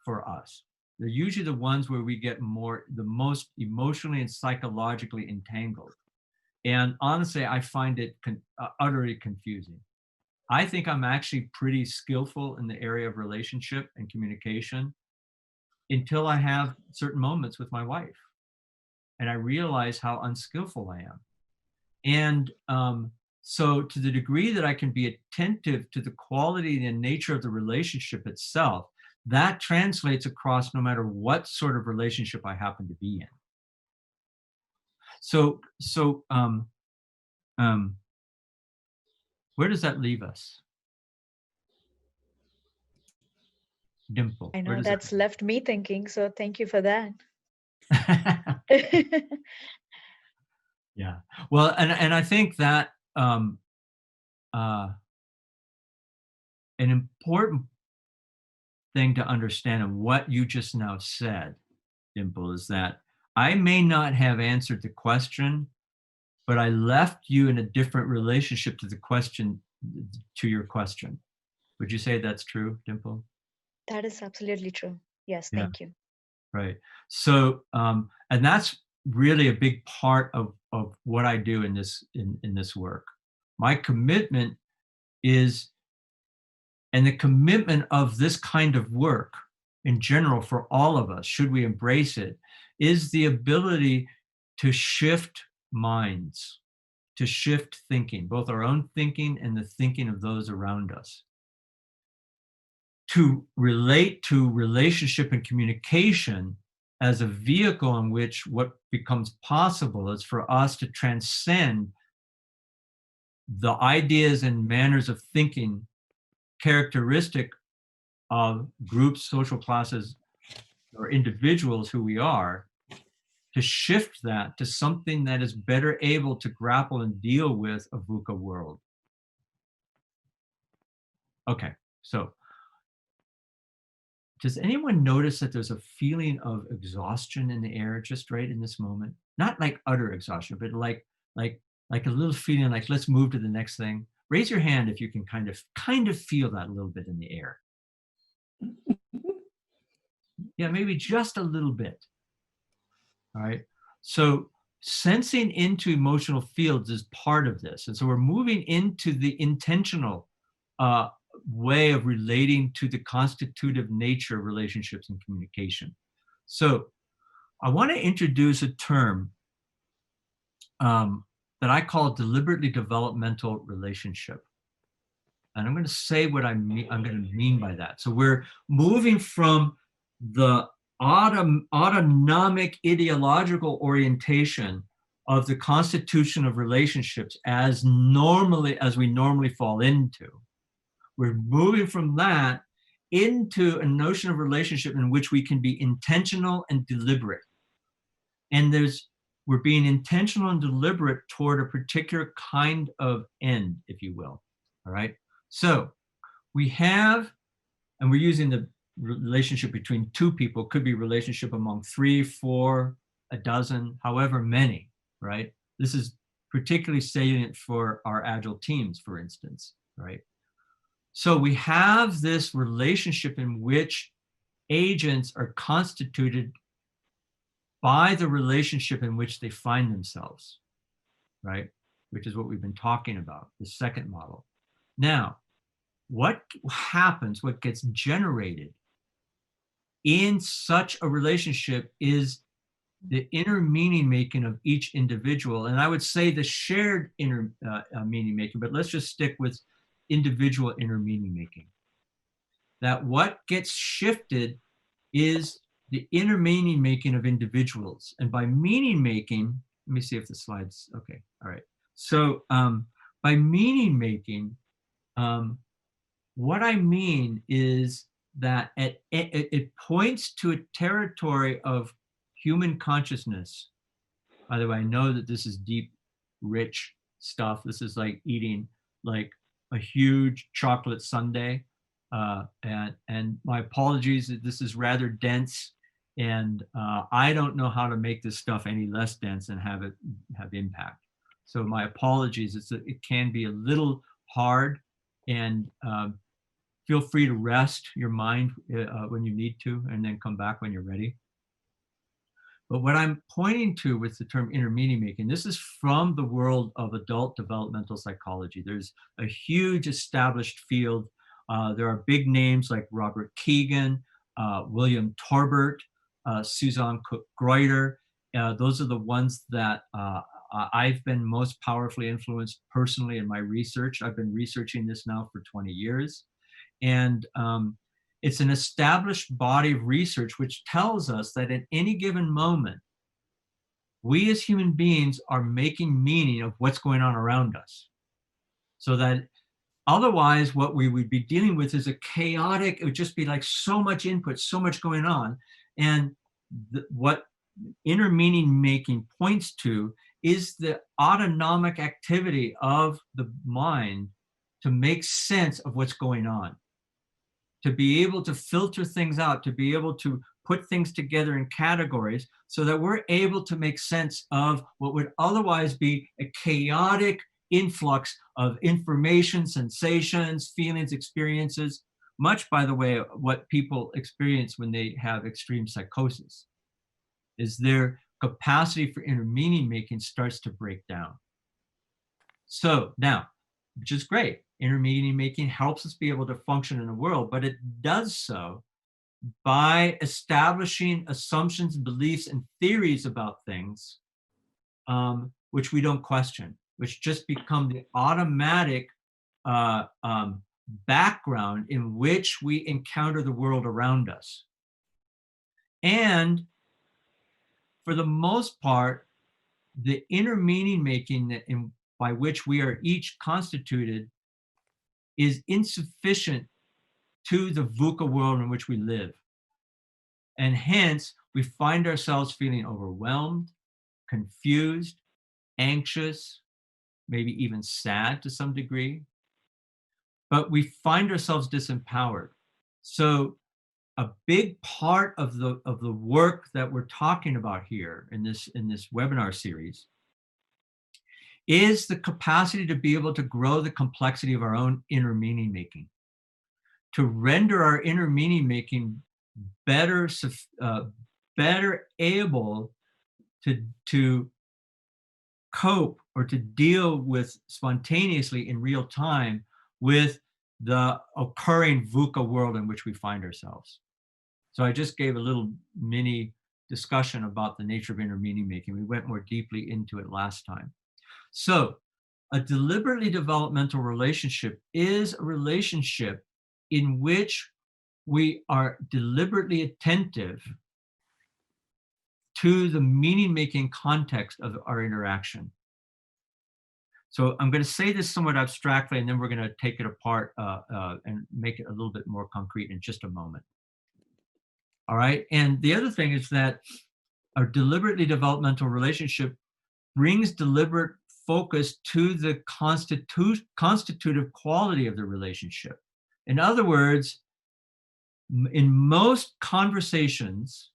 [SPEAKER 1] for us. They're usually the ones where we get the most emotionally and psychologically entangled. And honestly, I find it utterly confusing. I think I'm actually pretty skillful in the area of relationship and communication until I have certain moments with my wife. And I realize how unskillful I am. And so to the degree that I can be attentive to the quality and nature of the relationship itself, that translates across no matter what sort of relationship I happen to be in. So where does that leave us? Dimple.
[SPEAKER 7] I know that's left me thinking, so thank you for that.
[SPEAKER 1] Yeah. Well, and I think that an important thing to understand in what you just now said, Dimple, is that I may not have answered the question, but I left you in a different relationship to your question. Would you say that's true, Dimple?
[SPEAKER 7] That is absolutely true. Yes, thank you.
[SPEAKER 1] Right. So, and that's really a big part of what I do in this work. My commitment is, and the commitment of this kind of work in general for all of us, should we embrace it, is the ability to shift minds, to shift thinking, both our own thinking and the thinking of those around us, to relate to relationship and communication as a vehicle in which what becomes possible is for us to transcend the ideas and manners of thinking characteristic of groups, social classes, or individuals who we are, to shift that to something that is better able to grapple and deal with a VUCA world. Okay, so does anyone notice that there's a feeling of exhaustion in the air just right in this moment? Not like utter exhaustion, but like a little feeling like, let's move to the next thing. Raise your hand if you can kind of feel that a little bit in the air. Yeah, maybe just a little bit. All right. So sensing into emotional fields is part of this. And so we're moving into the intentional way of relating to the constitutive nature of relationships and communication. So I want to introduce a term that I call deliberately developmental relationship. And I'm going to say what I'm going to mean by that. So we're moving from the autonomic ideological orientation of the constitution of relationships as we normally fall into. We're moving from that into a notion of relationship in which we can be intentional and deliberate. And we're being intentional and deliberate toward a particular kind of end, if you will. All right. So we have, and we're using the relationship between two people, could be relationship among 3, 4, a dozen, however many, right? This is particularly salient for our Agile teams, for instance, right? So we have this relationship in which agents are constituted by the relationship in which they find themselves, right? Which is what we've been talking about, the second model. Now, what happens, what gets generated in such a relationship is the inner meaning making of each individual. And I would say the shared inner meaning making, but let's just stick with individual inner meaning making. That what gets shifted is the inner meaning making of individuals. And by meaning making, let me see if the slides, okay, all right. So by meaning making, what I mean is that it points to a territory of human consciousness. By the way, I know that this is deep, rich stuff. This is like eating like a huge chocolate sundae. And my apologies that this is rather dense, and I don't know how to make this stuff any less dense and have it have impact. So my apologies. It can be a little hard, and feel free to rest your mind when you need to, and then come back when you're ready. But what I'm pointing to with the term inner meaning making, this is from the world of adult developmental psychology. There's a huge established field. There are big names like Robert Keegan, William Torbert, Suzanne Cook-Greuter. Those are the ones that I've been most powerfully influenced personally in my research. I've been researching this now for 20 years. And it's an established body of research which tells us that at any given moment, we as human beings are making meaning of what's going on around us. So that otherwise what we would be dealing with is a chaotic, it would just be like so much input, so much going on. And what inner meaning making points to is the autonomic activity of the mind to make sense of what's going on, to be able to filter things out, to be able to put things together in categories so that we're able to make sense of what would otherwise be a chaotic influx of information, sensations, feelings, experiences, much, by the way, what people experience when they have extreme psychosis, is their capacity for inner meaning making starts to break down. So now, which is great, inner meaning making helps us be able to function in the world, but it does so by establishing assumptions, beliefs, and theories about things which we don't question, which just become the automatic background in which we encounter the world around us. And for the most part, the inner meaning making by which we are each constituted is insufficient to the VUCA world in which we live. And hence, we find ourselves feeling overwhelmed, confused, anxious, maybe even sad to some degree. But we find ourselves disempowered. So a big part of the work that we're talking about here in this webinar series is the capacity to be able to grow the complexity of our own inner meaning making, to render our inner meaning making better able to cope or to deal with spontaneously in real time with the occurring VUCA world in which we find ourselves. So I just gave a little mini discussion about the nature of inner meaning making. We went more deeply into it last time. So a deliberately developmental relationship is a relationship in which we are deliberately attentive to the meaning-making context of our interaction. So I'm going to say this somewhat abstractly, and then we're going to take it apart and make it a little bit more concrete in just a moment. All right. And the other thing is that a deliberately developmental relationship brings deliberate focus to the constitutive quality of the relationship. In other words, in most conversations,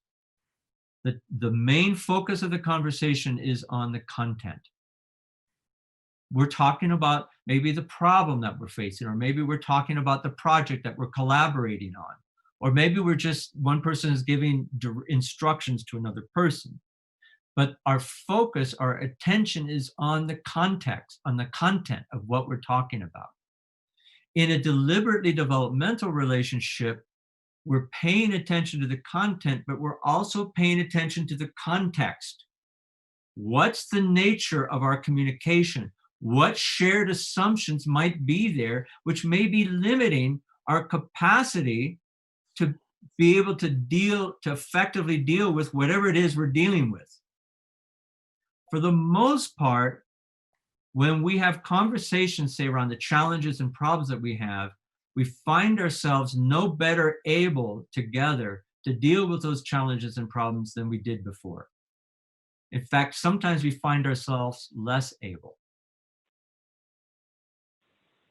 [SPEAKER 1] the main focus of the conversation is on the content. We're talking about maybe the problem that we're facing, or maybe we're talking about the project that we're collaborating on, or maybe we're just, one person is giving instructions to another person. But our focus, our attention is on the context, on the content of what we're talking about. In a deliberately developmental relationship, we're paying attention to the content, but we're also paying attention to the context. What's the nature of our communication? What shared assumptions might be there, which may be limiting our capacity to be able to effectively deal with whatever it is we're dealing with? For the most part, when we have conversations, say, around the challenges and problems that we have, we find ourselves no better able together to deal with those challenges and problems than we did before. In fact, sometimes we find ourselves less able.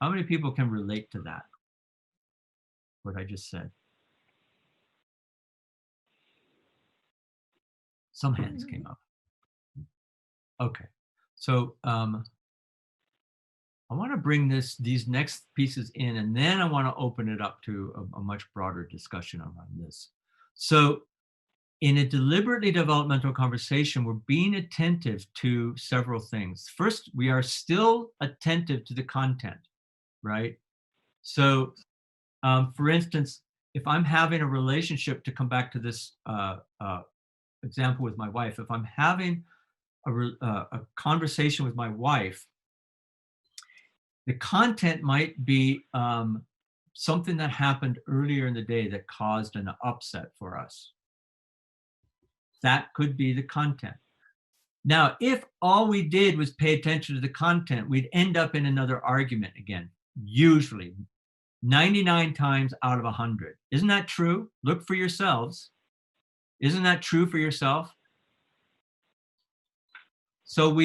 [SPEAKER 1] How many people can relate to that, what I just said? Some hands came up. Okay, so I want to bring these next pieces in, and then I want to open it up to a much broader discussion around this. So in a deliberately developmental conversation, we're being attentive to several things. First, we are still attentive to the content, right? So for instance, if I'm having a relationship, to come back to this example with my wife, if I'm having a conversation with my wife, the content might be something that happened earlier in the day that caused an upset for us. That could be the content. Now, if all we did was pay attention to the content, we'd end up in another argument again, usually 99 times out of 100. Isn't that true? Look for yourselves. Isn't that true for yourself? So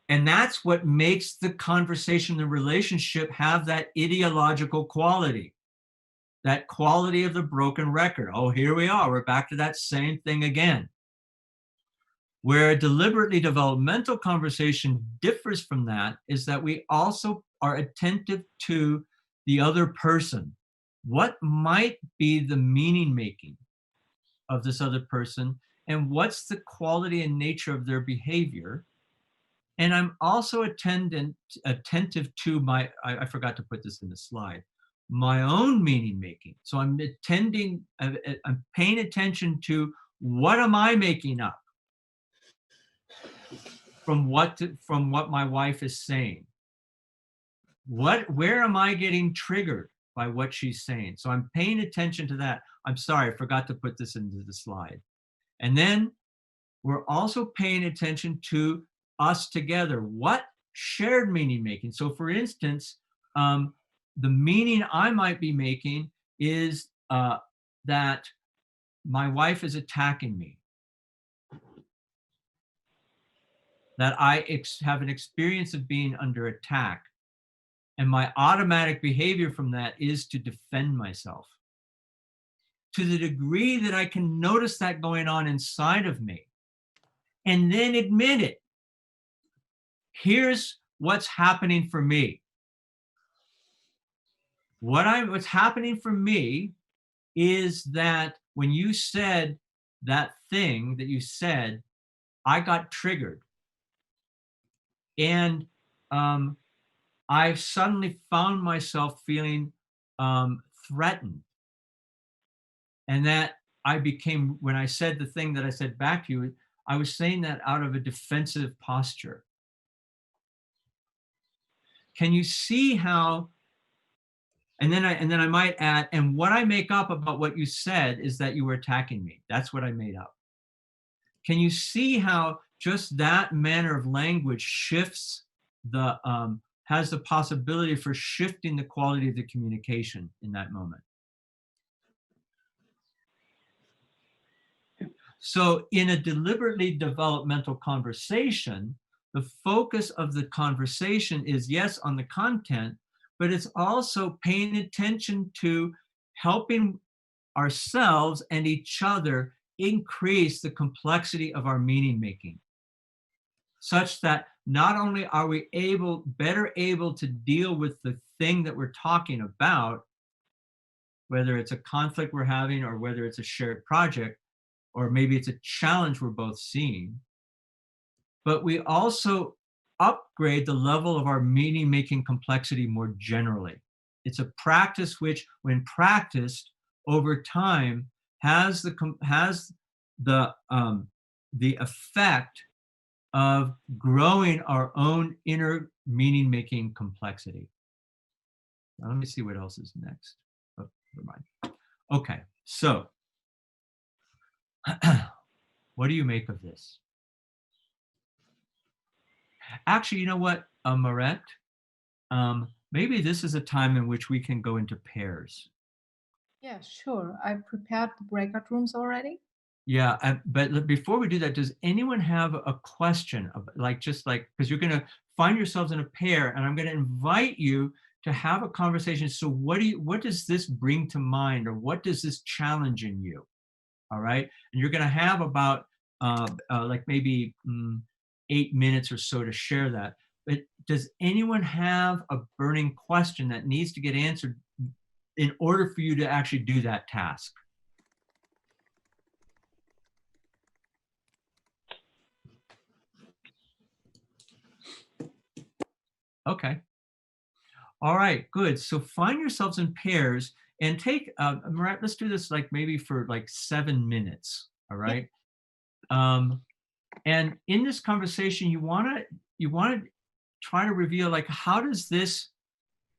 [SPEAKER 1] and that's what makes the conversation, the relationship, have that ideological quality, that quality of the broken record. Oh, here we are. We're back to that same thing again. Where a deliberately developmental conversation differs from that is that we also are attentive to the other person. What might be the meaning making of this other person, and what's the quality and nature of their behavior? And I'm also attentive to I forgot to put this in the slide, my own meaning making. So I'm paying attention to, what am I making up? from what my wife is saying. Where am I getting triggered by what she's saying? So I'm paying attention to that. I'm sorry, I forgot to put this into the slide. And then we're also paying attention to us together. What shared meaning making? So for instance, the meaning I might be making is that my wife is attacking me. That I have an experience of being under attack. And my automatic behavior from that is to defend myself. To the degree that I can notice that going on inside of me, and then admit it. Here's what's happening for me. What's happening for me is that when you said that thing that you said, I got triggered. And I suddenly found myself feeling threatened. And that I became, when I said the thing that I said back to you, I was saying that out of a defensive posture. Can you see how, and then I might add, and what I make up about what you said is that you were attacking me. That's what I made up. Can you see how just that manner of language shifts the, has the possibility for shifting the quality of the communication in that moment? So in a deliberately developmental conversation, the focus of the conversation is, yes, on the content, but it's also paying attention to helping ourselves and each other increase the complexity of our meaning making, such that not only are we better able to deal with the thing that we're talking about, whether it's a conflict we're having or whether it's a shared project, or maybe it's a challenge we're both seeing, but we also upgrade the level of our meaning-making complexity more generally. It's a practice which, when practiced over time, has the effect of growing our own inner meaning-making complexity. Now, let me see what else is next. Oh, never mind. Okay, so what do you make of this? Actually, you know what, Marette? Maybe this is a time in which we can go into pairs.
[SPEAKER 2] Yeah, sure. I prepared the breakout rooms already.
[SPEAKER 1] Yeah, but before we do that, does anyone have a question? Because you're going to find yourselves in a pair, and I'm going to invite you to have a conversation. So what does this bring to mind, or what does this challenge in you? All right, and you're going to have about maybe 8 minutes or so to share that. But does anyone have a burning question that needs to get answered in order for you to actually do that task? Okay. All right, good. So find yourselves in pairs and take, Marat, let's do this maybe for 7 minutes, all right? And in this conversation, you wanna try to reveal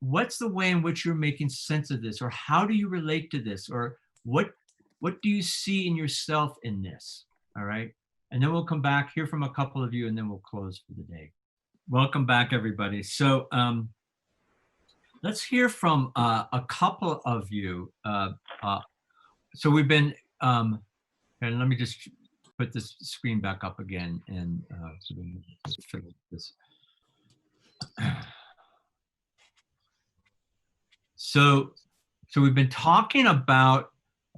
[SPEAKER 1] what's the way in which you're making sense of this, or how do you relate to this, or what do you see in yourself in this, all right? And then we'll come back, hear from a couple of you, and then we'll close for the day. Welcome back, everybody. So let's hear from a couple of you. So we've been, and let me just put this screen back up again, and so we can fill this. So we've been talking about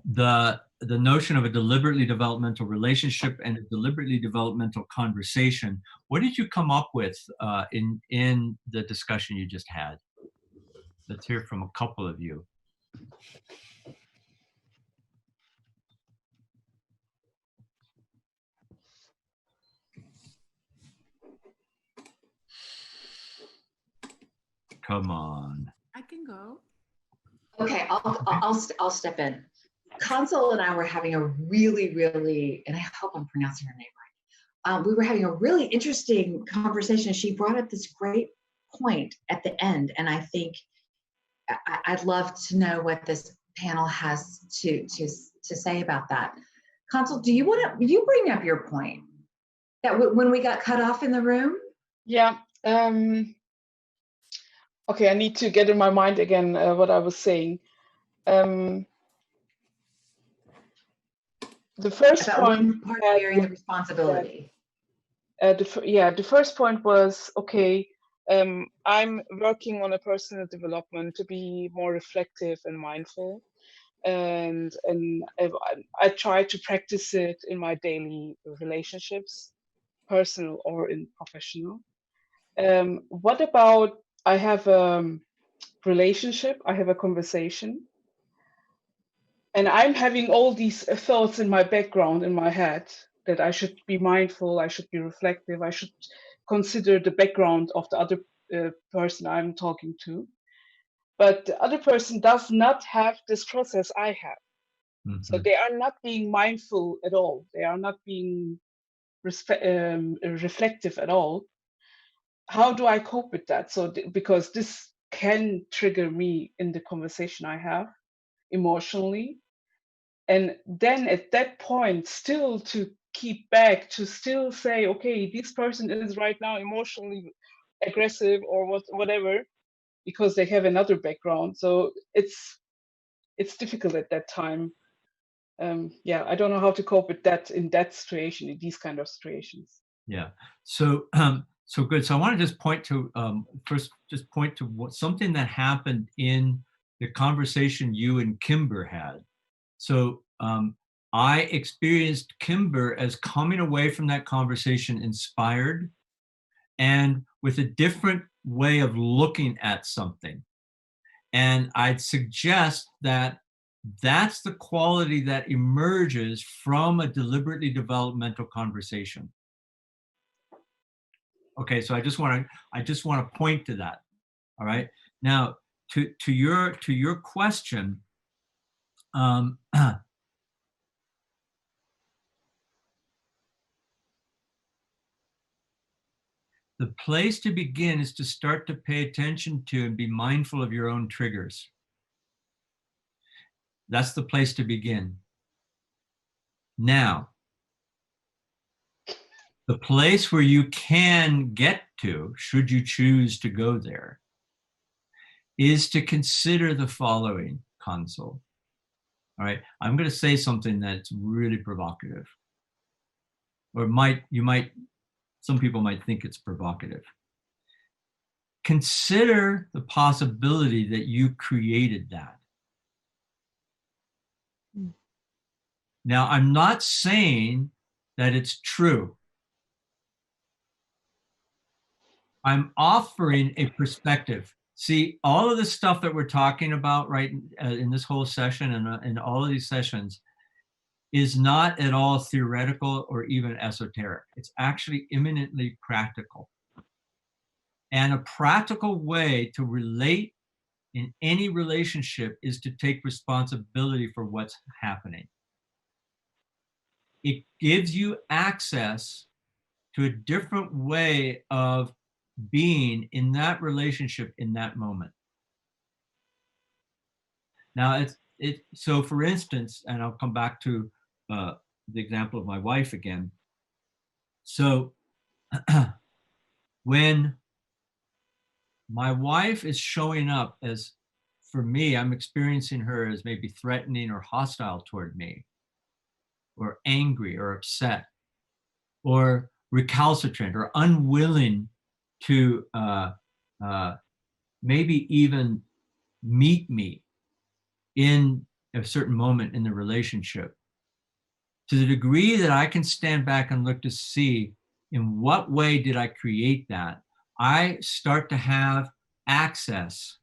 [SPEAKER 1] the notion of a deliberately developmental relationship and a deliberately developmental conversation. What did you come up with in the discussion you just had? Let's hear from a couple of you. Come on.
[SPEAKER 8] I can go.
[SPEAKER 5] Okay, I'll step in. Consul and I were having a really, and I hope I'm pronouncing her name we were having a really interesting conversation. She brought up this great point at the end, and I think I'd love to know what this panel has to say about that. Consul, do you bring up your point that when we got cut off in the room?
[SPEAKER 8] Yeah. Okay, I need to get in my mind again what I was saying. The first point,
[SPEAKER 5] part of bearing the responsibility.
[SPEAKER 8] The first point was, okay, I'm working on a personal development to be more reflective and mindful, and I try to practice it in my daily relationships, personal or in professional. What about I have a relationship, I have a conversation, and I'm having all these thoughts in my background, in my head, that I should be mindful, I should be reflective, I should consider the background of the other person I'm talking to. But the other person does not have this process I have. Mm-hmm. So they are not being mindful at all. They are not being reflective at all. How do I cope with that? So because this can trigger me in the conversation I have emotionally. And then at that point, still to keep back, to still say, okay, this person is right now emotionally aggressive or whatever, because they have another background. So it's difficult at that time. Yeah, I don't know how to cope with that in that situation, in these kind of situations.
[SPEAKER 1] Yeah. So so good. So I want to just point to first, just point to something that happened in the conversation you and Kimber had. So I experienced Kimber as coming away from that conversation inspired and with a different way of looking at something. And I'd suggest that that's the quality that emerges from a deliberately developmental conversation. Okay, so I just want to point to that. All right. Now, to your question, the place to begin is to start to pay attention to and be mindful of your own triggers. That's the place to begin. Now, the place where you can get to, should you choose to go there, is to consider the following, Consul. All right, I'm going to say something that's really provocative, or some people might think it's provocative. Consider the possibility that you created that. Now, I'm not saying that it's true. I'm offering a perspective. See, all of the stuff that we're talking about right in this whole session and in all of these sessions is not at all theoretical or even esoteric. It's actually eminently practical. And a practical way to relate in any relationship is to take responsibility for what's happening. It gives you access to a different way of being in that relationship in that moment. Now, so for instance, and I'll come back to the example of my wife again. So when my wife is showing up as, for me, I'm experiencing her as maybe threatening or hostile toward me, or angry or upset, or recalcitrant or unwilling to maybe even meet me in a certain moment in the relationship. To the degree that I can stand back and look to see in what way did I create that, I start to have access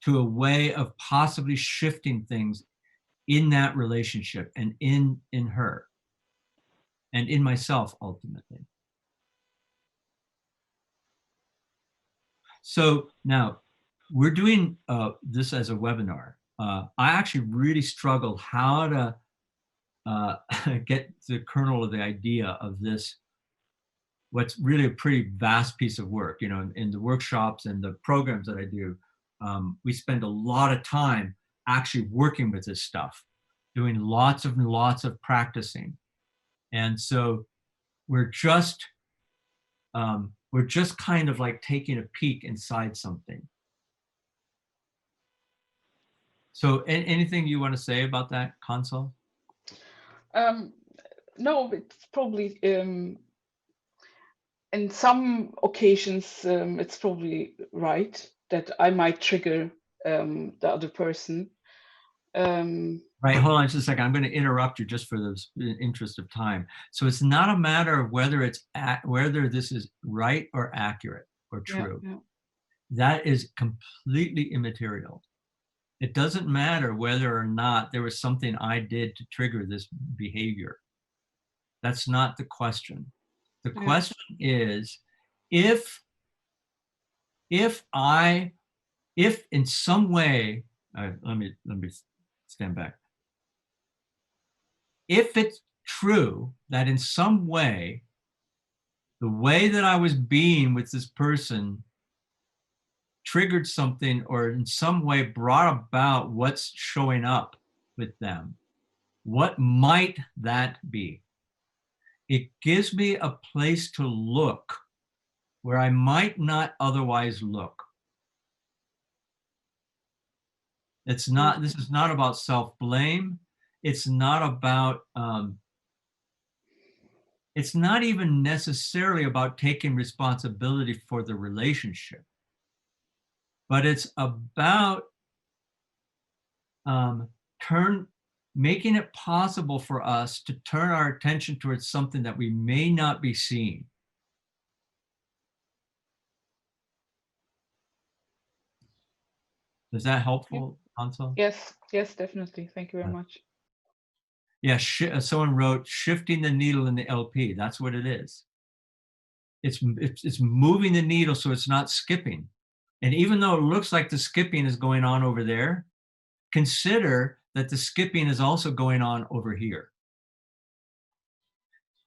[SPEAKER 1] to a way of possibly shifting things in that relationship and in her and in myself ultimately. So now we're doing this as a webinar. I actually really struggled how to get the kernel of the idea of this what's really a pretty vast piece of work. You know, in the workshops and the programs that I do, we spend a lot of time actually working with this stuff, doing lots of practicing. And so we're just kind of like taking a peek inside something. So anything you want to say about that, Consol?
[SPEAKER 8] No, it's probably in some occasions it's probably right that I might trigger the other person.
[SPEAKER 1] Right, hold on just a second. I'm going to interrupt you just for the interest of time. So it's not a matter of whether whether this is right or accurate or true.
[SPEAKER 8] Yeah.
[SPEAKER 1] That is completely immaterial. It doesn't matter whether or not there was something I did to trigger this behavior. That's not the question. The question is, if in some way, let me stand back. If it's true that in some way, the way that I was being with this person triggered something or in some way brought about what's showing up with them, what might that be? It gives me a place to look where I might not otherwise look. This is not about self-blame. It's not about, it's not even necessarily about taking responsibility for the relationship, but it's about making it possible for us to turn our attention towards something that we may not be seeing. Is that helpful, Hansel?
[SPEAKER 8] Yes, definitely. Thank you very much.
[SPEAKER 1] Yeah, someone wrote, shifting the needle in the LP. That's what it is. It's moving the needle so it's not skipping. And even though it looks like the skipping is going on over there, consider that the skipping is also going on over here.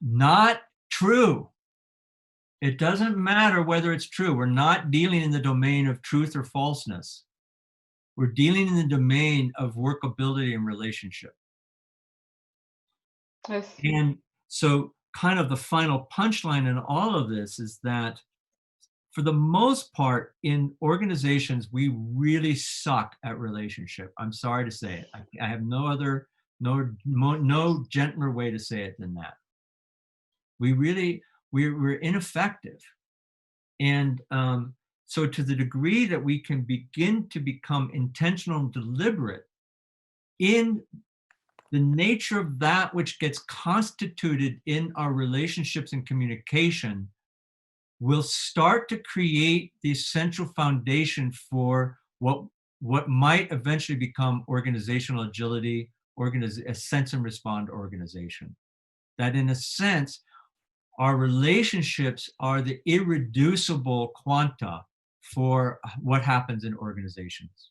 [SPEAKER 1] Not true. It doesn't matter whether it's true. We're not dealing in the domain of truth or falseness. We're dealing in the domain of workability and relationship.
[SPEAKER 8] Yes.
[SPEAKER 1] And so kind of the final punchline in all of this is that for the most part in organizations, we really suck at relationship. I'm sorry to say it. I have no gentler way to say it than that. We're ineffective. And so to the degree that we can begin to become intentional and deliberate in the nature of that which gets constituted in our relationships and communication, will start to create the essential foundation for what might eventually become organizational agility, a sense and respond organization. That in a sense, our relationships are the irreducible quanta for what happens in organizations.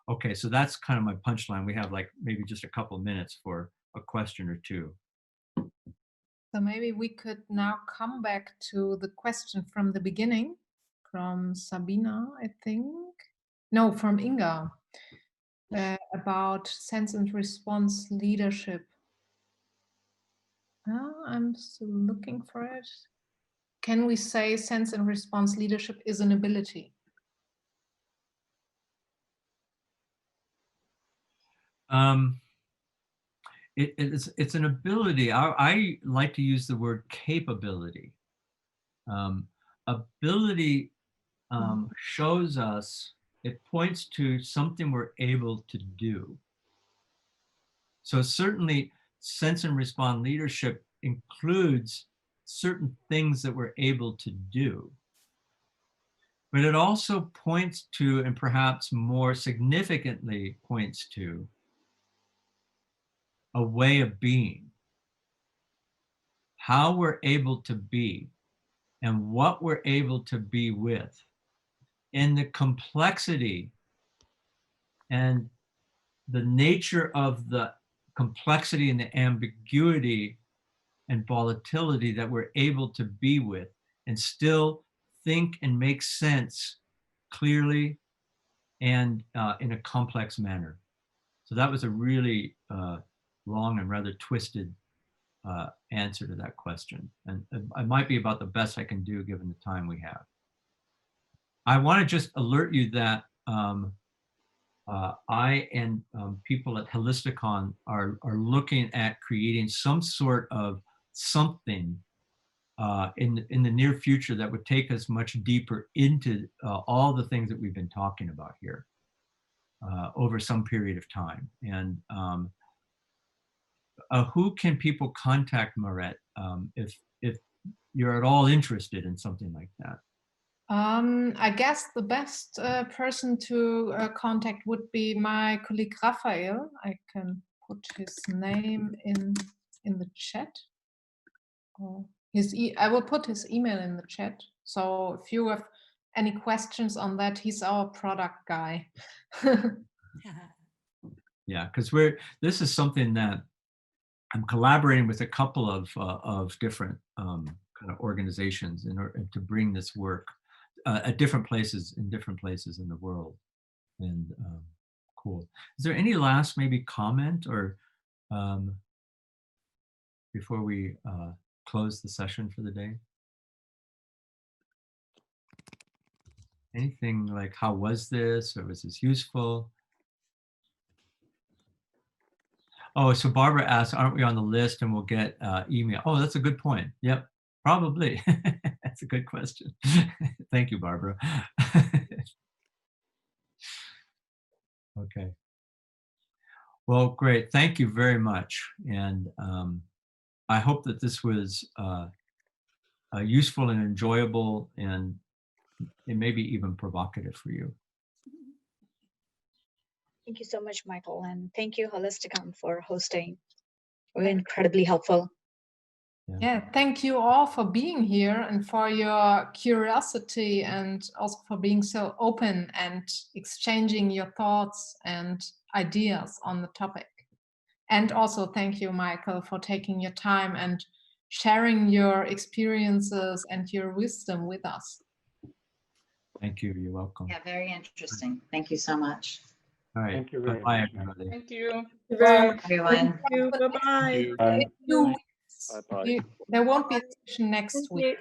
[SPEAKER 1] Okay, so that's kind of my punchline. We have like maybe just a couple of minutes for a question or two.
[SPEAKER 2] So maybe we could now come back to the question from the beginning, from Sabina, I think. No, from Inga, about sense and response leadership. I'm still looking for it. Can we say sense and response leadership is an ability?
[SPEAKER 1] It's an ability. I like to use the word capability. Ability shows us, it points to something we're able to do. So certainly sense and respond leadership includes certain things that we're able to do. But it also points to, and perhaps more significantly points to, a way of being, how we're able to be, and what we're able to be with, and the complexity and the nature of the complexity and the ambiguity and volatility that we're able to be with and still think and make sense clearly and in a complex manner. So that was a really long and rather twisted answer to that question. And it might be about the best I can do given the time we have. I want to just alert you that I and people at Holisticon are looking at creating some sort of something in the near future that would take us much deeper into all the things that we've been talking about here over some period of time. And who can people contact, Maret, if you're at all interested in something like that?
[SPEAKER 2] I guess the best person to contact would be my colleague Raphael. I can put his name in the chat. I will put his email in the chat. So if you have any questions on that, he's our product guy.
[SPEAKER 1] Yeah, because this is something that I'm collaborating with a couple of different kind of organizations in order to bring this work at different places in the world. And cool. Is there any last maybe comment or before we close the session for the day? Anything like, how was this, or was this useful? Oh, so Barbara asked, aren't we on the list and we'll get email? Oh, that's a good point. Yep, probably. That's a good question. Thank you, Barbara. Okay. Well, great. Thank you very much. And I hope that this was useful and enjoyable and maybe even provocative for you.
[SPEAKER 7] Thank you so much, Michael. And thank you, Holisticon, for hosting. We're incredibly helpful.
[SPEAKER 2] Yeah, thank you all for being here and for your curiosity and also for being so open and exchanging your thoughts and ideas on the topic. And also thank you, Michael, for taking your time and sharing your experiences and your wisdom with us.
[SPEAKER 1] Thank you. You're welcome.
[SPEAKER 5] Yeah, very interesting. Thank you so much.
[SPEAKER 1] All right.
[SPEAKER 9] Thank you very
[SPEAKER 1] Bye,
[SPEAKER 9] much.
[SPEAKER 1] everybody.
[SPEAKER 8] Thank you.
[SPEAKER 6] Very
[SPEAKER 5] Everyone.
[SPEAKER 6] Thank you. Bye-bye.
[SPEAKER 9] Thank you.
[SPEAKER 2] In 2 weeks,
[SPEAKER 9] Bye-bye.
[SPEAKER 2] there won't be a session next
[SPEAKER 6] Thank
[SPEAKER 2] week.
[SPEAKER 6] you.